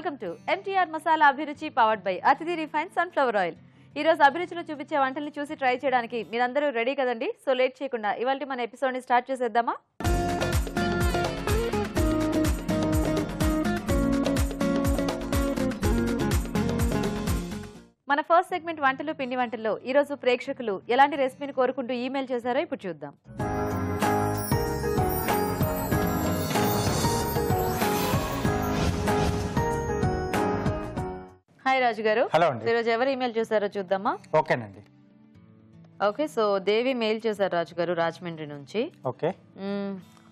Welcome to MTR masala Abhiruchi powered by Athidhi refine sunflower oil. ఈ రోజు అభిరుచిలో చూపించే వంటల్ని చూసి ట్రై చేయడానికి మీరందరూ రెడీ కదండి? సో లేట్ చేయకుండా ఇవాల్టి మన ఎపిసోడ్ ని స్టార్ట్ చేసేద్దామా? మన ఫస్ట్ సెగ్మెంట్ వంటలు పిండి వంటల్లో ఈ రోజు ప్రేక్షకులు ఎలాంటి రెసిపీని కోరుకుంటూ ఈమెయిల్ చేశారో ఇప్పుడు చూద్దాం. హాయ్ రాజు గారు. హలో అండి. ఈరోజు ఎవరు ఈమెయిల్ చేశారో చూద్దామా? ఓకేనండి. ఓకే, సో దేవి మెయిల్ చేశారు రాజు గారు రాజమండ్రి నుంచి. ఓకే.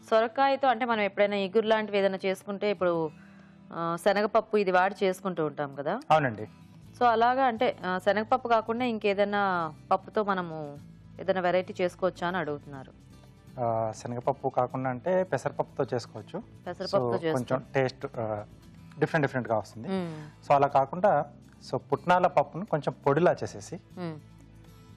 సొరకాయతో అంటే మనం ఎప్పుడైనా ఇగురు లాంటివి ఏదైనా చేసుకుంటే ఇప్పుడు శనగపప్పు ఇది వాడి చేసుకుంటూ ఉంటాం కదా. అవునండి. సో అలాగా అంటే శనగపప్పు కాకుండా ఇంకేదైనా పప్పుతో మనము ఏదైనా వెరైటీ చేసుకోవచ్చా అని అడుగుతున్నారు. శనగపప్పు కాకుండా అంటే పెసరపప్పుతో చేసుకోవచ్చు. పెసరపప్పుతో కొంచెం టేస్ట్ డిఫరెంట్గా వస్తుంది. సో అలా కాకుండా సో పుట్నాల పప్పును కొంచెం పొడిలా చేసేసి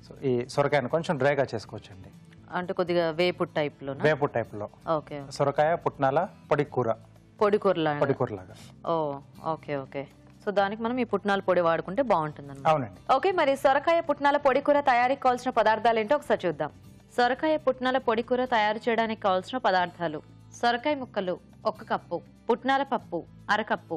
సో ఈ సొరకాయను కొంచెం డ్రైగా చేసుకోవచ్చు అండి. అంటే కొద్దిగా వేపుడు టైప్లో. ఓకే. సొరకాయ పుట్నాల పొడి కూరలాగా. ఓ ఓకే ఓకే. సో దానికి మనం ఈ పుట్నాల పొడి వాడుకుంటే బాగుంటుంది అన్నమాట. అవునండి. ఓకే, మరి సొరకాయ పుట్నాల పొడి కూర తయారీకి కావాల్సిన పదార్థాలు ఏంటో ఒకసారి చూద్దాం. సొరకాయ పుట్నాల పొడి కూర తయారు చేయడానికి కావాల్సిన పదార్థాలు: సొరకాయ ముక్కలు 1 కప్పు, పుట్నాల పప్పు 1/2 కప్పు,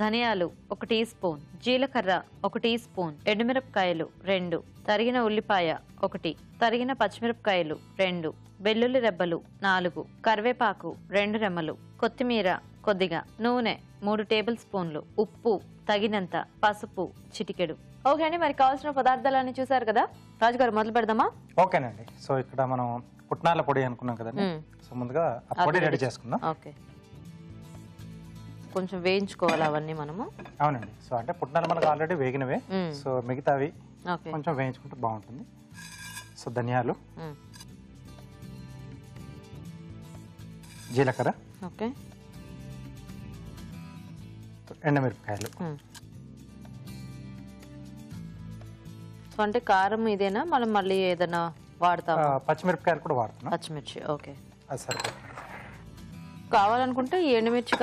ధనియాలు 1 టీ స్పూన్, జీలకర్ర 1 టీ స్పూన్, ఎండుమిరపకాయలు 2, తరిగిన ఉల్లిపాయ 1, తరిగిన పచ్చిమిరపకాయలు 2, వెల్లుల్లి రెబ్బలు 4, కరివేపాకు 2 రెమ్మలు, కొత్తిమీర కొద్దిగా, నూనె 3 టేబుల్ స్పూన్లు, ఉప్పు తగినంత, పసుపు చిటికెడు. ఓకే అండి, మరి కావాల్సిన పదార్థాలన్నీ చూసారు కదా. రాజుగారు మొదలు పెడదామా? ఓకేనండి. సో ఇక్కడ మనం పుట్నాల పొడి అనుకున్నాం కదండి. సో ముందుగా పొడి రెడీ చేసుకుందాం. ఓకే, కొంచెం వేయించుకోవాలి అవన్నీ మనము. అవునండి. సో అంటే పుట్నాలు మనకు ఆల్రెడీ వేగినవే. సో మిగతావి కొంచెం వేయించుకుంటే బాగుంటుంది. సో ధనియాలు, జీలకర్ర, ఓకే, ఎండుమిరపకాయలు. సో అంటే కారం ఇదేనా, మనం మళ్ళీ ఏదైనా వాడతాం? పచ్చిమిరపకాయలు కూడా వాడుతున్నాం. పచ్చిమిర్చి. ఓకే, అది సరిపోతుంది. కావాలనుకుంటే ఈ ఎండుమిర్చి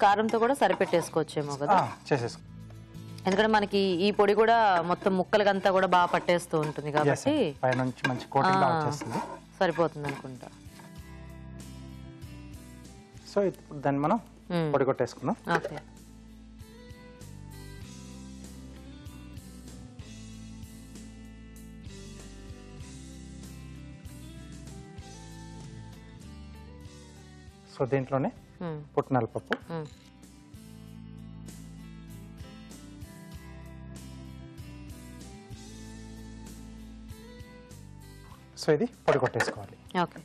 కారంతో కూడా సరిపెట్టేసుకోవచ్చేమో కదా. చేసేసుకో. ఎందుకంటే మనకి ఈ పొడి కూడా మొత్తం ముక్కలకంతా కూడా బాగా పట్టేస్తూ ఉంటుంది కాబట్టి పైనుంచి మంచి కోటింగ్ వచ్చేస్తుంది. సరిపోతుంది అనుకుంటా. సో ఇప్పుడు దాన్ని మనం పొడి కొట్టేసుకుందాం. ఓకే. సో దీంట్లోనే పుట్నాల పప్పు, సో ఇది పొడి కొట్టేసుకోవాలి. ఓకే.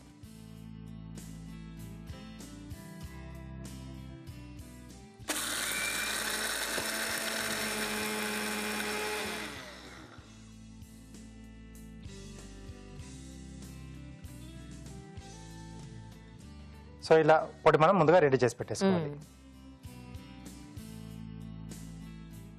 సో ఇలా పొడి మనం ముందుగా రెడీ చేసి పెట్టేసుకోవాలి.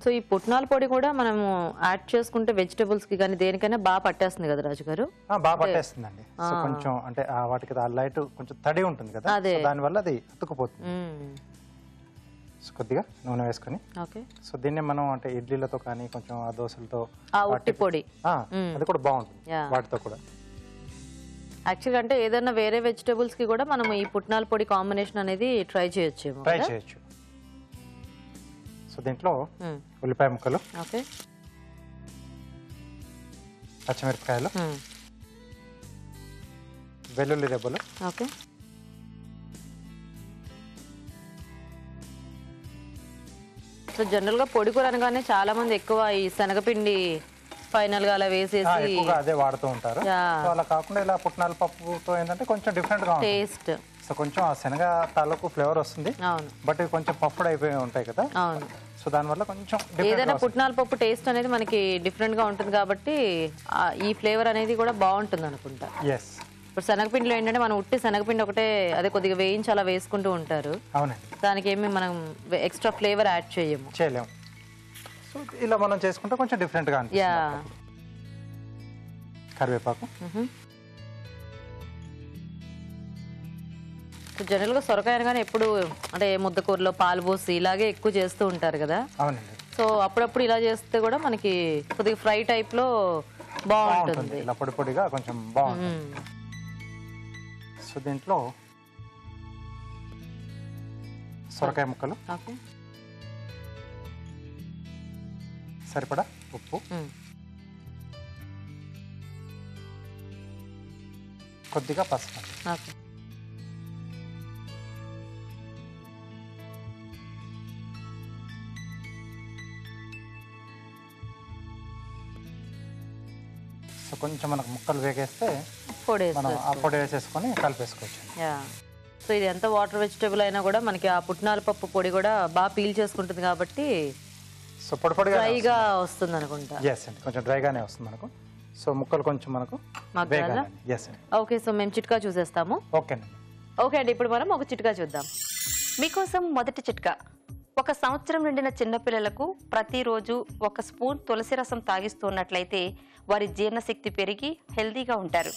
సో ఈ పుట్నాల పొడి కూడా మనము యాడ్ చేసుకుంటే వెజిటబుల్స్ కి కానీ దేనికైనా బాగా పట్టేస్తుంది కదా రాజు గారు? బాగా పట్టేస్తుందండి. సో కొంచెం అంటే వాటికి లైట్ కొంచెం తడి ఉంటుంది కదా, దానివల్ల అది అతుక్కుపోతుంది. సో కొద్దిగా నూనె వేసుకొని, సో దీన్ని మనం అంటే ఇడ్లీలతో కానీ కొంచెం దోశలతో పొడి అది కూడా బాగుంటుంది వాటితో కూడా. యాక్చువల్గా అంటే ఏదైనా వేరే వెజిటబుల్స్ కి కూడా మనం ఈ పుట్నాల పొడి కాంబినేషన్ అనేది ట్రై చేయొచ్చు. సో దీంట్లో ఉల్లిపాయ ముక్కలు, ఓకే, పచ్చిమిరపకాయలు, వెల్లుల్లి రెబ్బలు, ఓకే, సో జనరల్ గా పొడి కూర అనగానే చాలా మంది ఎక్కువ ఈ శనగపిండి ఫైనల్ గా అలా వేసేసి అదే వాడుతూ ఉంటారు. అలా కాకుండా ఇలా పుట్నాల పప్పుతో ఏంటంటే కొంచెం డిఫరెంట్ గా టేస్ట్. సో కొంచెం ఆ శనగ తాలూకు ఫ్లేవర్ వస్తుంది. బట్ కొంచెం పఫ్డ్ అయిపోయి ఉంటాయి కదా. అవును. సో దానివల్ల కొంచెం ఏదైనా పుట్నాల పప్పు టేస్ట్ అనేది మనకి డిఫరెంట్ గా ఉంటుంది కాబట్టి ఈ ఫ్లేవర్ అనేది కూడా బాగుంటుంది అనుకుంటా. ఇప్పుడు శనగపిండిలో ఏంటంటే మనం ఉట్టి శనగపిండి ఒకటే అదే కొద్దిగా వేయించి అలా వేసుకుంటూ ఉంటారు. అవునండి. దానికి ఏమి మనం ఎక్స్ట్రా ఫ్లేవర్ యాడ్ చేయలేము. సో ఇలా మనం చేసుకుంటే కొంచెం డిఫరెంట్ గా అనిపిస్తుంది. కరివేపాకు, జనరల్ గా సొరకాయ అనగానే ఎప్పుడు అంటే ముద్దకూరలో పాలు పోసి ఇలాగే ఎక్కువ చేస్తూ ఉంటారు కదా. అవునండి. సో అప్పుడప్పుడు ఇలా చేస్తే కూడా మనకి కొద్దిగా ఫ్రై టైప్ లో బాగుంటుంది, ఇలా పొడి పొడిగా కొంచెం బాగుంటుంది. సో దీంట్లో సొరకాయ ముక్కలు, సరిపడా ఉప్పు, కొద్దిగా పసుపు, సో కొంచెం మనకు ముక్కలు వేగేస్తే మనం ఆ పొడి వేసేసుకొని కలిపేసుకోవచ్చు. సో ఇది ఎంత వాటర్ వెజిటేబుల్ అయినా కూడా మనకి ఆ పుట్నాల పప్పు పొడి కూడా బాగా పీల్ చేసుకుంటుంది కాబట్టి సో పొడి పొడిగా డ్రైగా వస్తుంది అనుకుంటా. కొంచెం డ్రైగానే వస్తుంది మనకు. సో ముక్కలు కొంచెం మనకు ఓకే. సో మేము చిట్కా చూసేస్తాము. ఓకే అండి, ఇప్పుడు మనం ఒక చిట్కా చూద్దాం. మీకోసం మొదటి చిట్కా. 1 సంవత్సరం నిండిన చిన్నపిల్లలకు ప్రతిరోజు 1 స్పూన్ తులసి రసం తాగిస్తున్నట్లయితే వారి జీర్ణశక్తి పెరిగి హెల్దీగా ఉంటారు.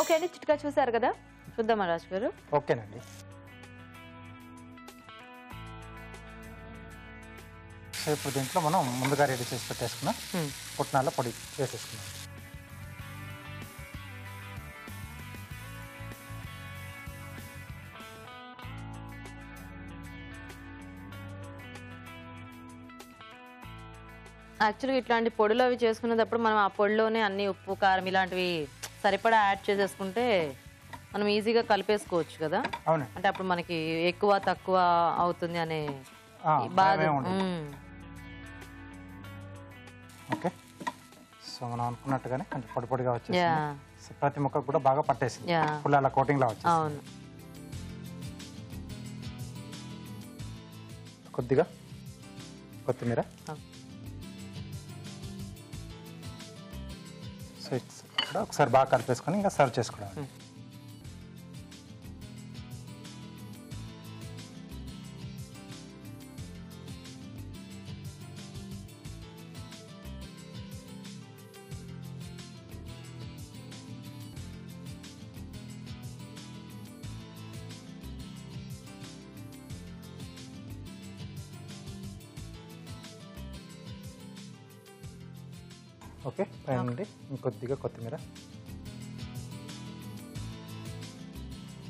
ఓకే అండి, చిట్కా చూసారు కదా, చూద్దామా రాజు గారు? ఓకేనండి. సో ఇప్పుడు దీంట్లో మనం ముందుగా రెడీ చేసి పెట్టేసుకున్న పుట్నాల పొడి వేసేసుకున్నాం. యాక్చువల్గా ఇట్లాంటి పొడులు అవి చేసుకునేటప్పుడు మనం ఆ పొడిలోనే అన్ని ఉప్పు కారం ఇలాంటివి సరిపడా యాడ్ చేసేసుకుంటే మనం ఈజీగా కలిపేసుకోవచ్చు కదా. అంటే అప్పుడు మనకి ఎక్కువ తక్కువ అవుతుంది అనే బాధ. ఓకే. సో మనం అనుకున్నట్టుగానే కొంచెం పొడి పొడిగా వచ్చేసి ప్రతి ముక్క కూడా బాగా పట్టేసింది, ఫుల్ అలా కోటింగ్ లా వచ్చేసింది. అవును. కొద్దిగా కొత్తిమీర, సో ఇక్కడ ఒకసారి బాగా కలిపేసుకొని ఇంకా సర్వ్ చేసుకోవడం. ఓకే, పైన నుండి ఇంకొద్దిగా కొత్తిమీర.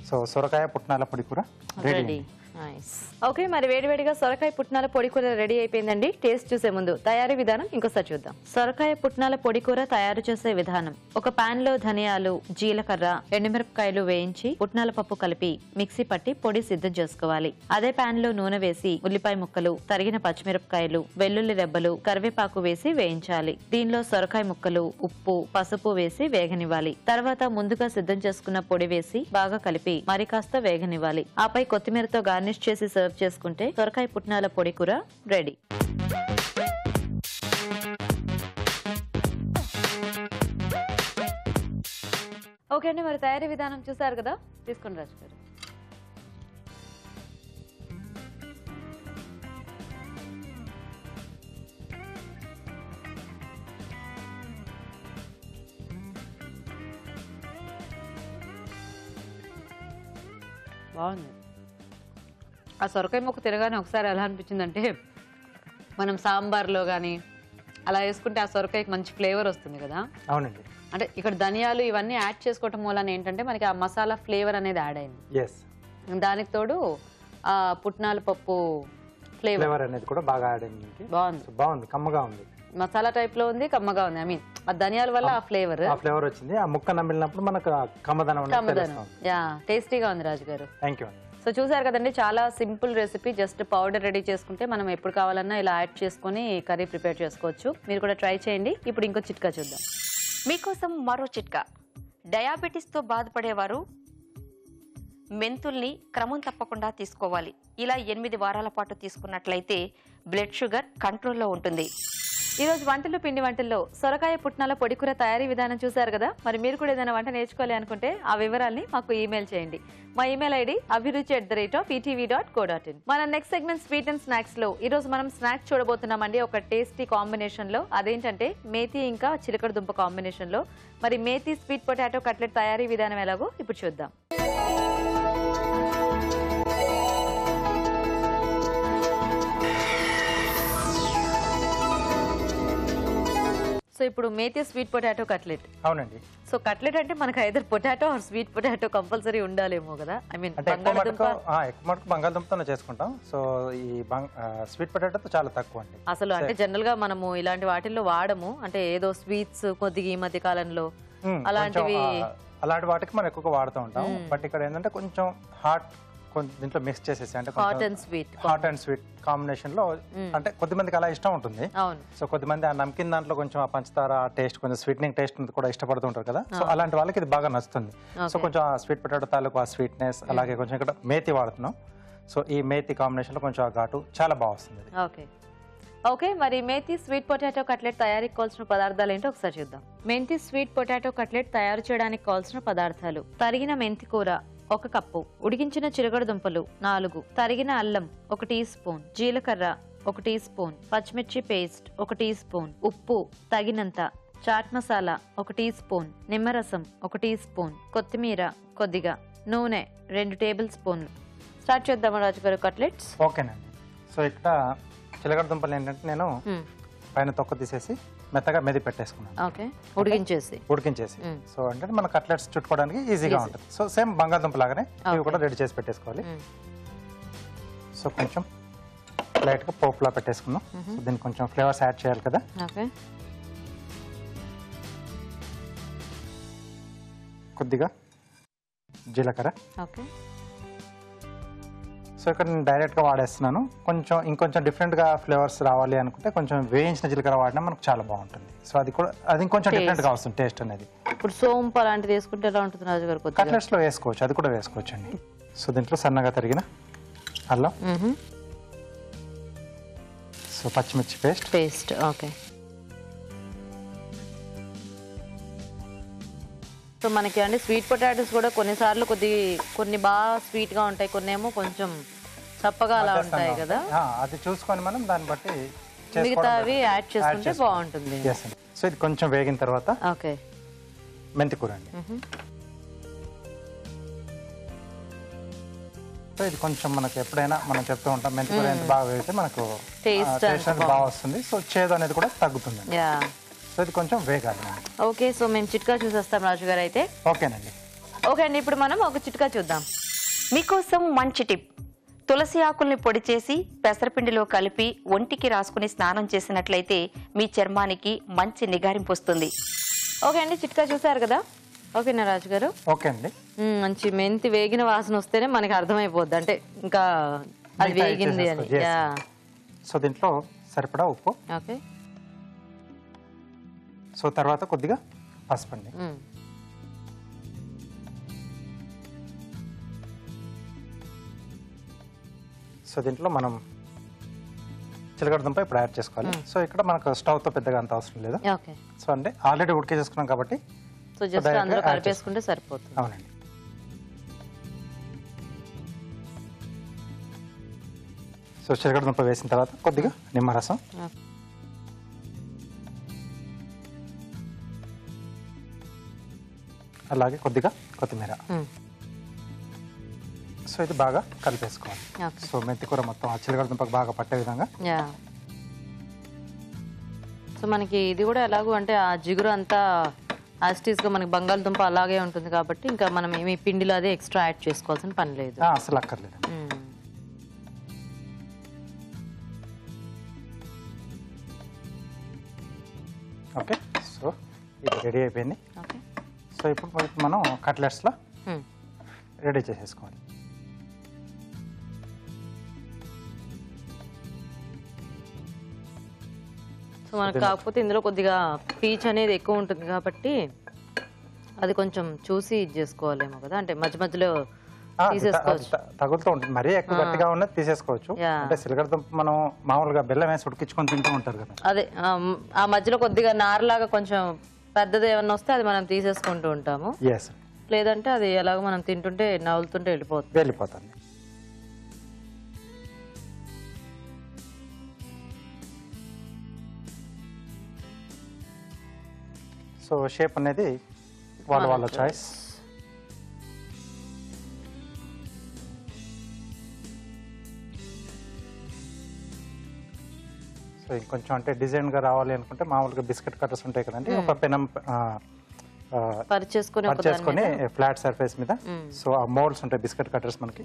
సో సొరకాయ పుట్నాల పొడి కూర రెడీ. ఓకే, మరి వేడివేడిగా సొరకాయ పుట్నాల పొడి కూర రెడీ అయిపోయిందండి. టేస్ట్ చూసే ముందు తయారీ విధానం ఇంకోసారి చూద్దాం. సొరకాయ పుట్నాల పొడి కూర తయారు చేసే విధానం: ఒక పాన్ లో ధనియాలు, జీలకర్ర, ఎండుమిరపకాయలు వేయించి పుట్నాల పప్పు కలిపి మిక్సీ పట్టి పొడి సిద్ధం చేసుకోవాలి. అదే పాన్ లో నూనె వేసి ఉల్లిపాయ ముక్కలు, తరిగిన పచ్చిమిరపకాయలు, వెల్లుల్లి రెబ్బలు, కరివేపాకు వేసి వేయించాలి. దీనిలో సొరకాయ ముక్కలు, ఉప్పు, పసుపు వేసి వేగనివ్వాలి. తర్వాత ముందుగా సిద్ధం చేసుకున్న పొడి వేసి బాగా కలిపి మరి కాస్త వేగనివ్వాలి. ఆపై కొత్తిమీరతో గార్నిష్ చేసి సర్వ్ చేసుకుంటే సొరకాయ పుట్నాల పొడి కూర రెడీ. ఓకే అండి, మరి తయారీ విధానం చూసారు కదా, తీసుకోండి రాజు గారు. బాగుంది. ఆ సొరకాయ ముక్క తిరగానే ఒకసారి ఎలా అనిపించిందంటే, మనం సాంబార్లో కానీ అలా వేసుకుంటే ఆ సొరకాయకి మంచి ఫ్లేవర్ వస్తుంది కదా. అవునండి. అంటే ఇక్కడ ధనియాలు ఇవన్నీ యాడ్ చేసుకోవటం మూలన ఏంటంటే మనకి ఆ మసాలా ఫ్లేవర్ అనేది యాడ్ అయింది. దానికి తోడు ఆ పుట్నాల పప్పు ఫ్లేవర్ అనేది కూడా బాగా యాడ్ అయింది. బాగుంది, కమ్మగా ఉంది, మసాలా టైప్ లో ఉంది, కమ్మగా ఉంది. ఐ మీన్ ఆ ధనియాల వల్ల ఆ ఫ్లేవర్ వచ్చింది. ఆ ముక్క నమిలినప్పుడు మనకు కమ్మదనం. యా, టేస్టీగా ఉంది రాజు గారు. Thank you. సో చూసారు కదండి, చాలా simple recipe. Just powder ready చేసుకుంటే మనం ఎప్పుడు కావాలన్నా ఇలా యాడ్ చేసుకుని కర్రీ ప్రిపేర్ చేసుకోవచ్చు. మీరు కూడా ట్రై చేయండి. ఇప్పుడు ఇంకో చిట్కా చూద్దాం. మీకోసం మరో చిట్కా. డయాబెటీస్తో బాధపడేవారు మెంతుల్ని క్రమం తప్పకుండా తీసుకోవాలి. ఇలా 8 వారాల పాటు తీసుకున్నట్లయితే బ్లడ్ షుగర్ కంట్రోల్లో ఉంటుంది. ఈరోజు వంటలు పిండి వంటల్లో సొరకాయ పుట్నాల పొడికూర తయారీ విధానం చూసారు కదా. మరి మీరు కూడా ఏదైనా వంట నేర్చుకోవాలి అనుకుంటే ఆ వివరాల్ని మాకు ఈమెయిల్ చేయండి. మా ఈమెయిల్ ఐడి abhiruchi@etv.co.in. మన next segment sweet and snacks లో ఈ రోజు మనం స్నాక్స్ చూడబోతున్నామండి. ఒక టేస్టీ కాంబినేషన్ లో, అదేంటంటే మేతి ఇంకా చిలకడ దుంప కాంబినేషన్ లో. మరి మేతి స్వీట్ పొటాటో కట్లెట్ తయారీ విధానం ఎలాగో ఇప్పుడు చూద్దాం. సో ఇప్పుడు మేతి స్వీట్ పొటాటో కట్లెట్. అవునండి. సో కట్లెట్ అంటే మనకి either potato or sweet potato compulsory ఉండాలేమో కదా. ఐ మీన్ ఎక్కువ మటుకు బంగాళదుంపతోనే చేసుకుంటాం. సో ఈ స్వీట్ పొటాటోతో చాలా తక్కువ అండి. అసలు అంటే జనరల్ గా మనము ఇలాంటి వాటిల్లో వాడము, అంటే ఏదో స్వీట్స్ కొద్దిగా ఈ మధ్య కాలంలో అలాంటి వాటికి మనం ఎక్కువగా వాడుతూ ఉంటాం. బట్ ఇక్కడ ఏంటంటే కొంచెం హాట్ దీంట్లో మిక్స్ చేసేసి అంటే హాట్ అండ్ స్వీట్ కాంబినేషన్ లో అంటే కొద్దిమందికి అలా ఇష్టం ఉంటుంది. సో కొద్దిమంది ఆ నమ్కిన్ దాంట్లో కొంచెం ఆ పంచదార టేస్ట్ కొంచెం స్వీట్నింగ్ టేస్ట్ కూడా ఇష్టపడుతుంటారు కదా. సో అలాంటి వాళ్ళకి ఇది బాగా నచ్చుతుంది. సో కొంచెం ఆ స్వీట్ పొటాటో తాలూకు ఆ స్వీట్నెస్, అలాగే కొంచెం ఇక్కడ మేతి వాడుతున్నాం. సో ఈ మేతి కాంబినేషన్ లో కొంచెం ఆ ఘాటు చాలా బాగా వస్తుంది. ఓకే, మరి మేతి స్వీట్ పొటాటో కట్లెట్ తయారీకి కావాల్సిన పదార్థాలు ఏంటో ఒకసారి చూద్దాం. మెంతి స్వీట్ పొటాటో కట్లెట్ తయారు చేయడానికి కావాల్సిన పదార్థాలు: తరిగిన మెంతి కూర 1 కప్పు, ఉడికించిన చిరుగడ దుంపలు 4, తరిగిన అల్లం 1 టీ స్పూన్, జీలకర్ర 1 టీ స్పూన్, పచ్చిమిర్చి పేస్ట్ 1 టీ స్పూన్, ఉప్పు తగినంత, చాట్ మసాలా 1 టీ స్పూన్, నిమ్మరసం 1 టీ స్పూన్, కొత్తిమీర కొద్దిగా, నూనె 2 టేబుల్ స్పూన్లు. స్టార్ట్ చేద్దామా రాజు గారు కట్లెట్స్? ఓకేనండి. సో ఇక్కడ చిలకడ దుంపలు ఏంటంటే నేను పైన తొక్క తీసేసి మెత్తగా మెది పెట్టేసుకున్నాను, ఉడికించేసి. సో అంటే మన కట్లెట్స్ చుట్టుకోవడానికి ఈజీగా ఉంటుంది. సో సేమ్ బంగాళదుంప లాగానే ఇవి కూడా రెడీ చేసి పెట్టేసుకోవాలి. సో కొంచెం లైట్ గా పోపులా పెట్టేసుకున్నాం. సో దీనికి కొంచెం ఫ్లేవర్స్ యాడ్ చేయాలి కదా. కొద్దిగా జీలకర్ర. సో ఇక్కడ నేను డైరెక్ట్గా వాడేస్తున్నాను. ఇంకొంచెం డిఫరెంట్గా ఫ్లేవర్స్ రావాలి అనుకుంటే కొంచెం వేయించిన జీలకర్ర వాడినా మనకు చాలా బాగుంటుంది. సో అది ఇంకొంచెం డిఫరెంట్గా వస్తుంది టేస్ట్ అనేది. ఇప్పుడు సోంపు అలాంటిది వేసుకుంటే ఎలా ఉంటుంది రాజు గారు? కట్లెట్స్లో వేసుకోవచ్చు, అది కూడా వేసుకోవచ్చు అండి. సో దీంట్లో సన్నగా తరిగిన అల్లం, సో పచ్చిమిర్చి పేస్ట్. ఓకే. సో మనకి అంటే స్వీట్ పొటాటోస్ కూడా కొన్నిసార్లు కొన్ని బాగా స్వీట్ గా ఉంటాయి, కొన్ని ఏమో కొంచెం చప్పగా అలా ఉంటాయి కదా. అది చూసుకొని మనం దాన్ని బట్టి మిగతావి యాడ్ చేసుకుంటే బాగుంటుంది. సో ఇది కొంచెం వేగిన తర్వాత మెంతి కూర అండి. సో ఇది కొంచెం మనకు ఎప్పుడైనా మనం చెప్తూ ఉంటాం మెంతి కూర ఎంత బాగా వేగితే మనకు టేస్ట్ బాగా వస్తుంది. సో చేదు అనేది కూడా తగ్గుతుంది. సో ఇది కొంచెం వేగాలి. ఓకే, సో మేము చిట్కా చూసేస్తాం రాజు గారు అయితే. ఓకేనండి. ఓకే అండి, ఇప్పుడు మనం ఒక చిట్కా చూద్దాం. మీకోసం మంచి టిప్: తులసి ఆకుల్ని పొడి చేసి పెసరపిండిలో కలిపి ఒంటికి రాసుకుని స్నానం చేసినట్లయితే మీ చర్మానికి మంచి నిగారింపు వస్తుంది. ఓకే అండి, చిట్కా చూసారు కదా. ఓకేనా రాజు గారు? ఓకే అండి. మంచి మెంతి వేగిన వాసన వస్తేనే మనకి అర్థమైపోద్ది అంటే ఇంకా అది వేగింది అని. సో దీంట్లో సరిపడా ఉప్పు. ఓకే. సో తర్వాత కొద్దిగా పసుపు అండి. సో దీంట్లో మనం చిలకడ దుంప ఇప్పుడు యాడ్ చేసుకోవాలి. సో ఇక్కడ మనకు స్టవ్ తో పెద్దగా అంత అవసరం లేదు. సో అంటే ఆల్రెడీ ఉడికేసుకున్నాం కాబట్టి సో జస్ట్ అందులో కలిపేసుకుంటే సరిపోతుంది. అవునండి. సో చిలకడ దుంప వేసిన తర్వాత కొద్దిగా నిమ్మరసం, అలాగే కొద్దిగా కొత్తిమీర. సో ఇది బాగా కలిపేసుకోవాలి. సో మెంతి కూర మొత్తం ఆ చిలకడ దుంపకు బాగా పట్టే విధంగా. సో మనకి ఇది కూడా ఎలాగో అంటే ఆ జిగురు అంతా యాస్టీస్ గా మనకి బంగాళదుంప అలాగే ఉంటుంది కాబట్టి ఇంకా మనం ఏమి పిండిలో అదే ఎక్స్ట్రా యాడ్ చేసుకోవాల్సిన పని లేదు. అసలు అక్కర్లేదు. ఓకే, సో ఇది రెడీ అయిపోయింది. సో ఇప్పుడు మనం కట్లెట్స్లో రెడీ చేసేసుకోవాలి. సో మనకు కాకపోతే ఇందులో కొద్దిగా పీచ్ అనేది ఎక్కువ ఉంటుంది కాబట్టి అది కొంచెం చూసి ఇది చేసుకోవాలేమో కదా. అంటే మధ్య మధ్యలో తీసేసుకోవచ్చు, తగులుతూ ఉంటుంది. మరీ ఎక్కువ గట్టిగా ఉన్నది తీసేసుకోవచ్చు. అంటే సిలగడ దుంప మనం మామూలుగా బెల్లం వేసి ఉడికించుకొని తింటూ ఉంటారు కదా. అదే ఆ మధ్యలో కొద్దిగా నారలాగా కొంచెం పెద్దది ఏమన్నా వస్తే అది మనం తీసేసుకుంటూ ఉంటాము. లేదంటే అది ఎలాగో మనం తింటుంటే నవ్వులుతుంటే వెళ్ళిపోతుంది. సో షేప్ అనేది వాళ్ళ చాయిస్. సో సో ఇంకొంచెం అంటే డిజైన్గా రావాలి అనుకుంటే మామూలుగా బిస్కెట్ కట్టర్స్ ఉంటాయి కదండి, ఒక పెనం పరిచేసుకొని ఫ్లాట్ సర్ఫేస్ మీద, సో ఆ మోల్డ్స్ ఉంటాయి బిస్కెట్ కట్టర్స్ మనకి,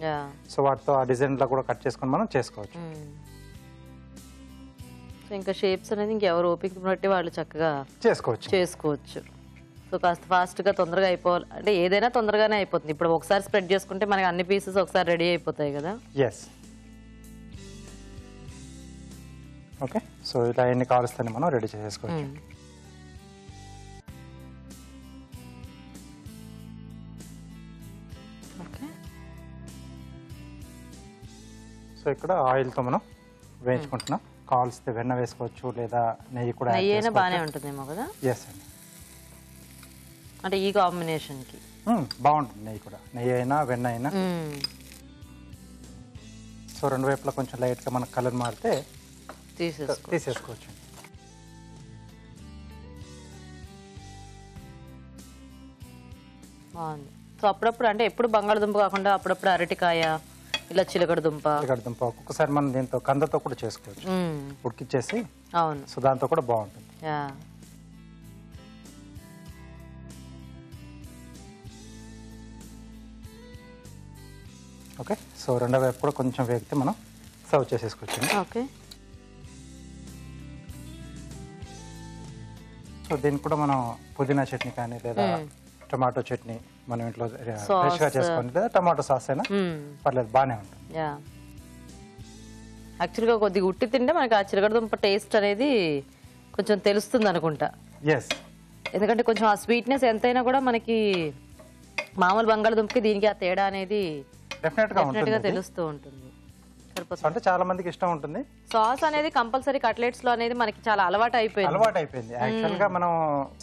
సో వాటితో ఆ డిజైన్ లో కూడా కట్ చేసుకొని మనం చేసుకోవచ్చు. ఇంకా షేప్స్ అనేది ఇంకెవరు ఓపిక బట్టి వాళ్ళు చక్కగా చేసుకోవచ్చు. సో కాస్త ఫాస్ట్గా తొందరగా అయిపోవాలి అంటే ఏదైనా తొందరగానే అయిపోతుంది. ఇప్పుడు ఒకసారి స్ప్రెడ్ చేసుకుంటే మనకి అన్ని పీసెస్ ఒకసారి రెడీ అయిపోతాయి కదా. ఎస్. ఓకే, సో ఇలా ఎన్ని కావాల్సి మనం రెడీ చేసుకోవచ్చు. సో ఇక్కడ ఆయిల్తో మనం వేయించుకుంటున్నాం. కావాల్సితే వెన్న వేసుకోవచ్చు లేదా నెయ్యి కూడా. నెయ్యి అయినా బాగానే ఉంటుందేమో కదా. ఎస్ అండి, అంటే ఈ కాంబినేషన్కి బాగుంటుంది నెయ్యి కూడా. నెయ్యి అయినా వెన్న అయినా. సో రెండు వైపులా కొంచెం లైట్గా మనకు కలర్ మారితే తీసేసుకోవచ్చు. బాగుంది. సో అప్పుడప్పుడు అంటే ఎప్పుడు బంగాళదుంప కాకుండా అప్పుడప్పుడు అరటికాయ, ఇలా చిలకడదుంప ఒక్కొక్కసారి మనం దీంతో కందతో కూడా చేసుకోవచ్చు, ఉడికిచ్చేసి. అవును, సో దాంతో కూడా బాగుంటుంది. ఓకే, సో రెండో వైపు కూడా కొంచెం వేగితే మనం సర్వ్ చేసేసుకోవచ్చు. ఓకే, సో దీనికి కూడా మనం పుదీనా చట్నీ కానీ లేదా టమాటో చట్నీ మనం ఇంట్లో ఫ్రెష్గా చేసుకొని, లేదా టమాటో సాస్ అయినా పర్లేదు, బాగానే ఉంటుంది. యాక్చువల్గా కొద్దిగా ఉట్టి తింటే మనకి ఆ చిలకడదుంప టేస్ట్ అనేది కొంచెం తెలుస్తుంది అనుకుంటా. ఎస్, ఎందుకంటే కొంచెం ఆ స్వీట్నెస్ ఎంతైనా కూడా మనకి మామూలు బంగాళదుంపకి దీనికి ఆ తేడా అనేది డెఫినెట్గా తెలుస్తూ ఉంటుంది. అంటే చాలా మందికి ఇష్టం ఉంటుంది. సాస్ అనేది కంపల్సరీ కట్లెట్స్ లో అనేది మనకి చాలా అలవాటు అయిపోయింది. యాక్చువల్ గా మనం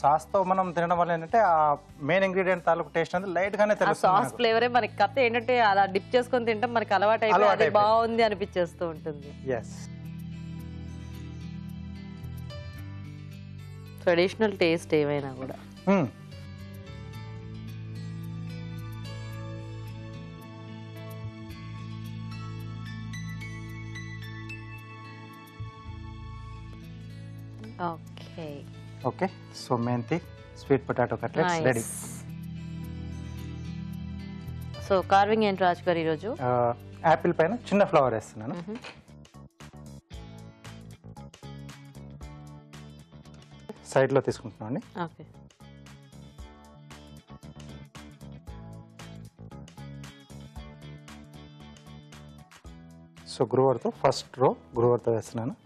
సాస్ తో మనం తినడం వల్ల ఏంటంటే ఆ మెయిన్ ఇంగ్రీడియంట్ తాలూకు టేస్ట్ అనేది లైట్ గానే తెలుస్తుంది. సాస్ ఫ్లేవరే మనకి కథ ఏంటంటే అలా డిప్ చేసుకొని తింటాం, మనకి అలవాటు అయిపోయి బాగుంది అనిపించేస్తూ ఉంటుంది. ట్రెడిషనల్ టేస్ట్ ఏమైనా కూడా. ఓకే, సో మెంతి sweet potato cutlets ready. So carving ఏంటి రాజు గారు ఈరోజు? యాపిల్ పైన చిన్న ఫ్లవర్ వేస్తున్నాను. సైడ్ లో తీసుకుంటున్నాను. ఓకే, సో గ్రూవర్తో ఫస్ట్ రో గ్రూవర్తో వేస్తున్నాను.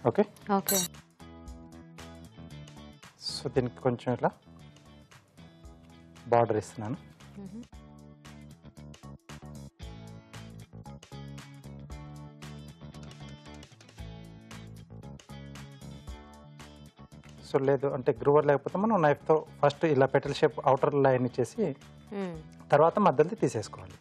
ఓకే ఓకే, సో దీనికి కొంచెం ఇట్లా బార్డర్ ఇస్తున్నాను. సో లేదు అంటే గ్రూవర్ లేకపోతే మనం నైఫ్తో ఫస్ట్ ఇలా పెటల్ షేప్ అవుటర్ లైన్ ఇచ్చేసి తర్వాత మధ్యలో తీసేసుకోవాలి.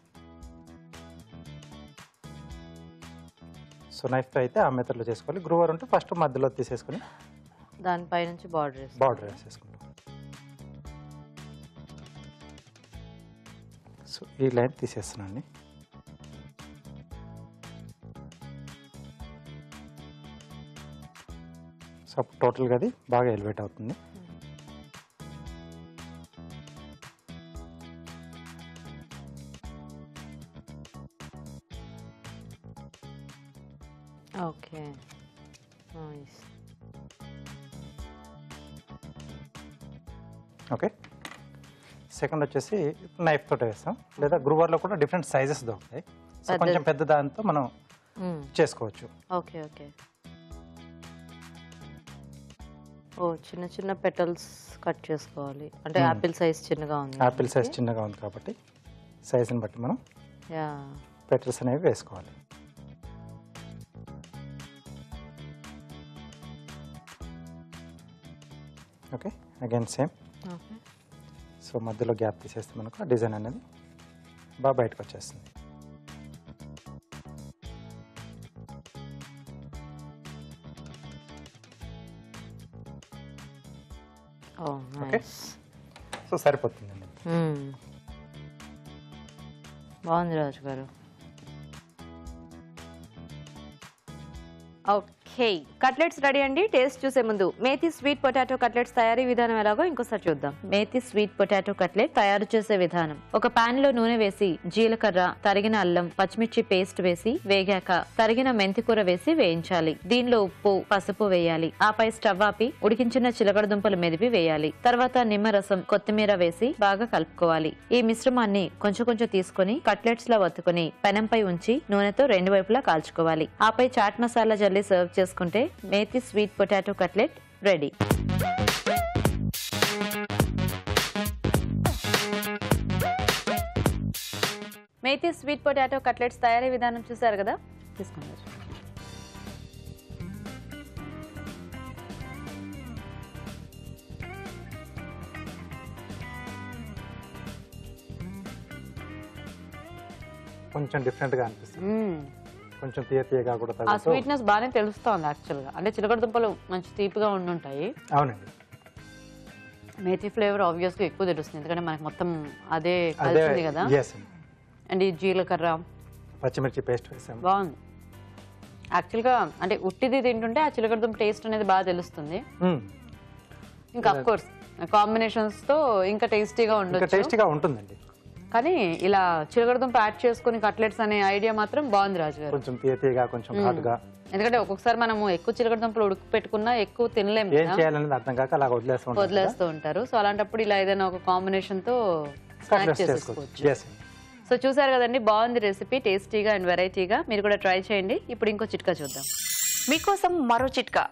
సో నైఫ్తో అయితే ఆ మెథడ్లో చేసుకోవాలి. గ్రూవర్ ఉంటే ఫస్ట్ మధ్యలో తీసేసుకుని దానిపై నుంచి బార్డర్ వేసేసుకుంటాం. సో ఈ లైన్ తీసేస్తున్నాను. సో టోటల్గా అది బాగా ఎలివేట్ అవుతుంది. Okay, nice. ఓకే, సెకండ్ వచ్చేసి నైఫ్ తోటి వేస్తాం, లేదా గ్రూవర్లో కూడా డిఫరెంట్ సైజెస్ దొరుకుతాయి. సో కొంచెం పెద్ద దాంతో మనం చేసుకోవచ్చు. ఓకే ఓకే, ఓ చిన్న చిన్న పెటల్స్ కట్ చేసుకోవాలి అంటే యాపిల్ సైజ్ చిన్నగా ఉంది. యాపిల్ సైజ్ చిన్నగా ఉంది కాబట్టి సైజుని బట్టి మనం పెటల్స్ అనేవి వేసుకోవాలి. Okay, again same. సో మధ్యలో గ్యాప్ తీసేస్తే మనకు డిజైన్ అనేది బాగా బయటకు వచ్చేస్తుంది. ఓకే, సో సరిపోతుందండి. బాగుంది రాజు గారు. ఓకే, కట్లెట్స్ రెడీ అండి. టేస్ట్ చూసే ముందు మేతి స్వీట్ పొటాటో కట్లెట్స్ తయారీ విధానం ఎలాగో ఇంకోసారి చూద్దాం. మేతి స్వీట్ పొటాటో కట్లెట్ తయారు చేసే విధానం: ఒక పాన్ లో నూనె వేసి జీలకర్ర, తరిగిన అల్లం, పచ్చిమిర్చి పేస్ట్ వేసి వేగాక తరిగిన మెంతికూర వేసి వేయించాలి. దీనిలో ఉప్పు, పసుపు వేయాలి. ఆపై స్టవ్ ఆపి ఉడికించిన చిలకడ దుంపలు మెదిపి వేయాలి. తర్వాత నిమ్మరసం, కొత్తిమీర వేసి బాగా కలుపుకోవాలి. ఈ మిశ్రమాన్ని కొంచెం కొంచెం తీసుకుని కట్లెట్స్ లా వత్తుకుని పెనంపై ఉంచి నూనెతో రెండు వైపులా కాల్చుకోవాలి. ఆపై చాట్ మసాలా జల్లి సర్వ్ చేసుకుంటే methi sweet potato cutlet ready. Methi sweet potato cutlets తయారీ విధానం చూసారు కదా, తీసుకుంటారు. కొంచెం డిఫరెంట్ గా అనిపిస్తుంది, కొంచెం తీయగా కూడా ఆ స్వీట్నెస్ బాగానే తెలుస్తోంది యాక్చువల్ గా. అంటే చిలకడ దుంపలు మంచి తీపిగా ఉండుంటాయి. అవునండి, మేతి ఫ్లేవర్ ఆబ్వియస్ గా ఎక్కువ తెలుస్తుంది, ఎందుకంటే మనకి మొత్తం అదే కలిసింది కదా. అండ్ ఈ జీలకర్ర, పచ్చిమిర్చి పేస్ట్ వేసాం, బాగుంది. యాక్చువల్ గా అంటే ఉట్టిది తింటుంటే ఆ చిలకడ దుంప టేస్ట్ అనేది బాగా తెలుస్తుంది. ఇంకా అఫ్ కోర్స్ కాంబినేషన్స్ తో ఇంకా టేస్టీగా ఉంటుందండి. కానీ ఇలా చిలకడ దుంప యాడ్ చేసుకుని కట్లెట్స్ అనే ఐడియా మాత్రం బాగుంది రాజు గారు. కొంచెం తీయగా, కొంచెం ఘాటుగా. ఎందుకంటే ఒక్కొక్కసారి మనము ఎక్కువ చిలకడ దుంపలు ఉడుకు పెట్టుకున్నా ఎక్కువ తినలేము, ఏం చేయాలనేది అర్థం కాక అలా వదిలేస్తూ ఉంటారు. సో అలాంటప్పుడు ఇలా ఏదైనా ఒక కాంబినేషన్ తో స్నాక్ చేసుకోవచ్చు. సో చూసారు కదండి, బాగుంది రెసిపీ, టేస్టీగా అండ్ వెరైటీగా. మీరు కూడా ట్రై చేయండి. ఇప్పుడు ఇంకో చిట్కా చూద్దాం. మీకోసం మరో చిట్కా.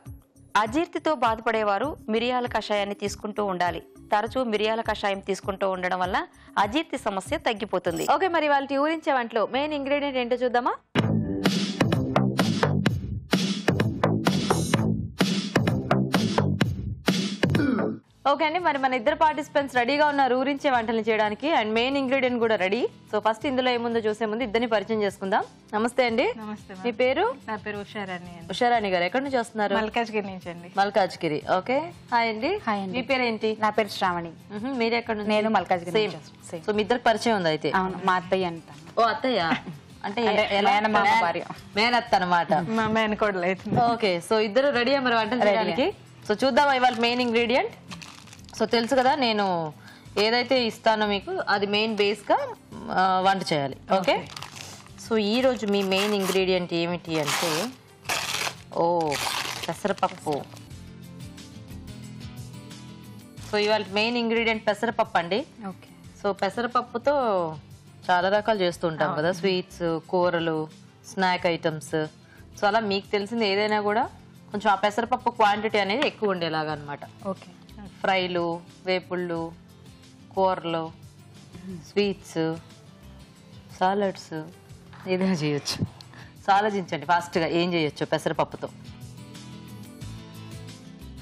అజీర్తితో బాధపడేవారు మిరియాల కషాయాన్ని తీసుకుంటూ ఉండాలి. తరచూ మిరియాల కషాయం తీసుకుంటూ ఉండడం వల్ల అజీర్తి సమస్య తగ్గిపోతుంది. ఓకే, మరి వాళ్ళ ఊరించే వంటలో మెయిన్ ఇంగ్రీడియంట్ ఏంటో చూద్దామా. ఓకే అండి, మరి మన ఇద్దరు పార్టిసిపెంట్స్ రెడీగా ఉన్నారు ఊరించే వంటలు చేయడానికి. అండ్ మెయిన్ ఇంగ్రీడియంట్ కూడా రెడీ. సో ఫస్ట్ ఇందులో ఏముందో చూసే ముందు ఇద్దరిని పరిచయం చేసుకుందాం. నమస్తే అండి. నమస్తే. మీ పేరు? నా పేరు ఉషారాణి. ఉషారాణి గారు ఎక్కడి నుంచి వస్తున్నారు? మల్కాజ్గిరి నుంచి అండి. మల్కాజ్గిరి. ఓకే, హాయ్ అండి. హాయ్ అండి. మీ పేరేంటి? నా పేరు శ్రావణి. మీరు ఎక్కడ నుంచి? నేను మల్కాజ్గిరి సేమ్. సో మీ ఇద్దరికి పరిచయం ఉంది అయితే? అవును, మా అత్తయ్య అంట. ఓ అత్తయ్య అంటే మేనత్త అనమాట. మా మేనకోడలు అయితే. ఓకే, సో ఇద్దరు రెడీ మరి వంటలు చేయడానికి. సో చూద్దాం ఇవాళ మెయిన్ ఇంగ్రీడియంట్. సో తెలుసు కదా, నేను ఏదైతే ఇస్తానో మీకు అది మెయిన్ బేస్గా వంట చేయాలి. ఓకే, సో ఈరోజు మీ మెయిన్ ఇంగ్రీడియంట్ ఏమిటి అంటే పెసరపప్పు. సో ఇవాళ మెయిన్ ఇంగ్రీడియంట్ పెసరపప్పు అండి. ఓకే. సో పెసరపప్పుతో చాలా రకాలు చేస్తూ ఉంటాం కదా, స్వీట్స్, కూరలు, స్నాక్ ఐటమ్స్. సో అలా మీకు తెలిసింది ఏదైనా కూడా కొంచెం ఆ పెసరపప్పు క్వాంటిటీ అనేది ఎక్కువ ఉండేలాగా అనమాట. ఓకే. ఫ్రైలు, వేపుళ్ళు, కూరలు, స్వీట్స్, సాలడ్స్ ఏదైనా చేయొచ్చు. సో ఆలోచించండి ఫాస్ట్గా ఏం చేయొచ్చు పెసరపప్పుతో.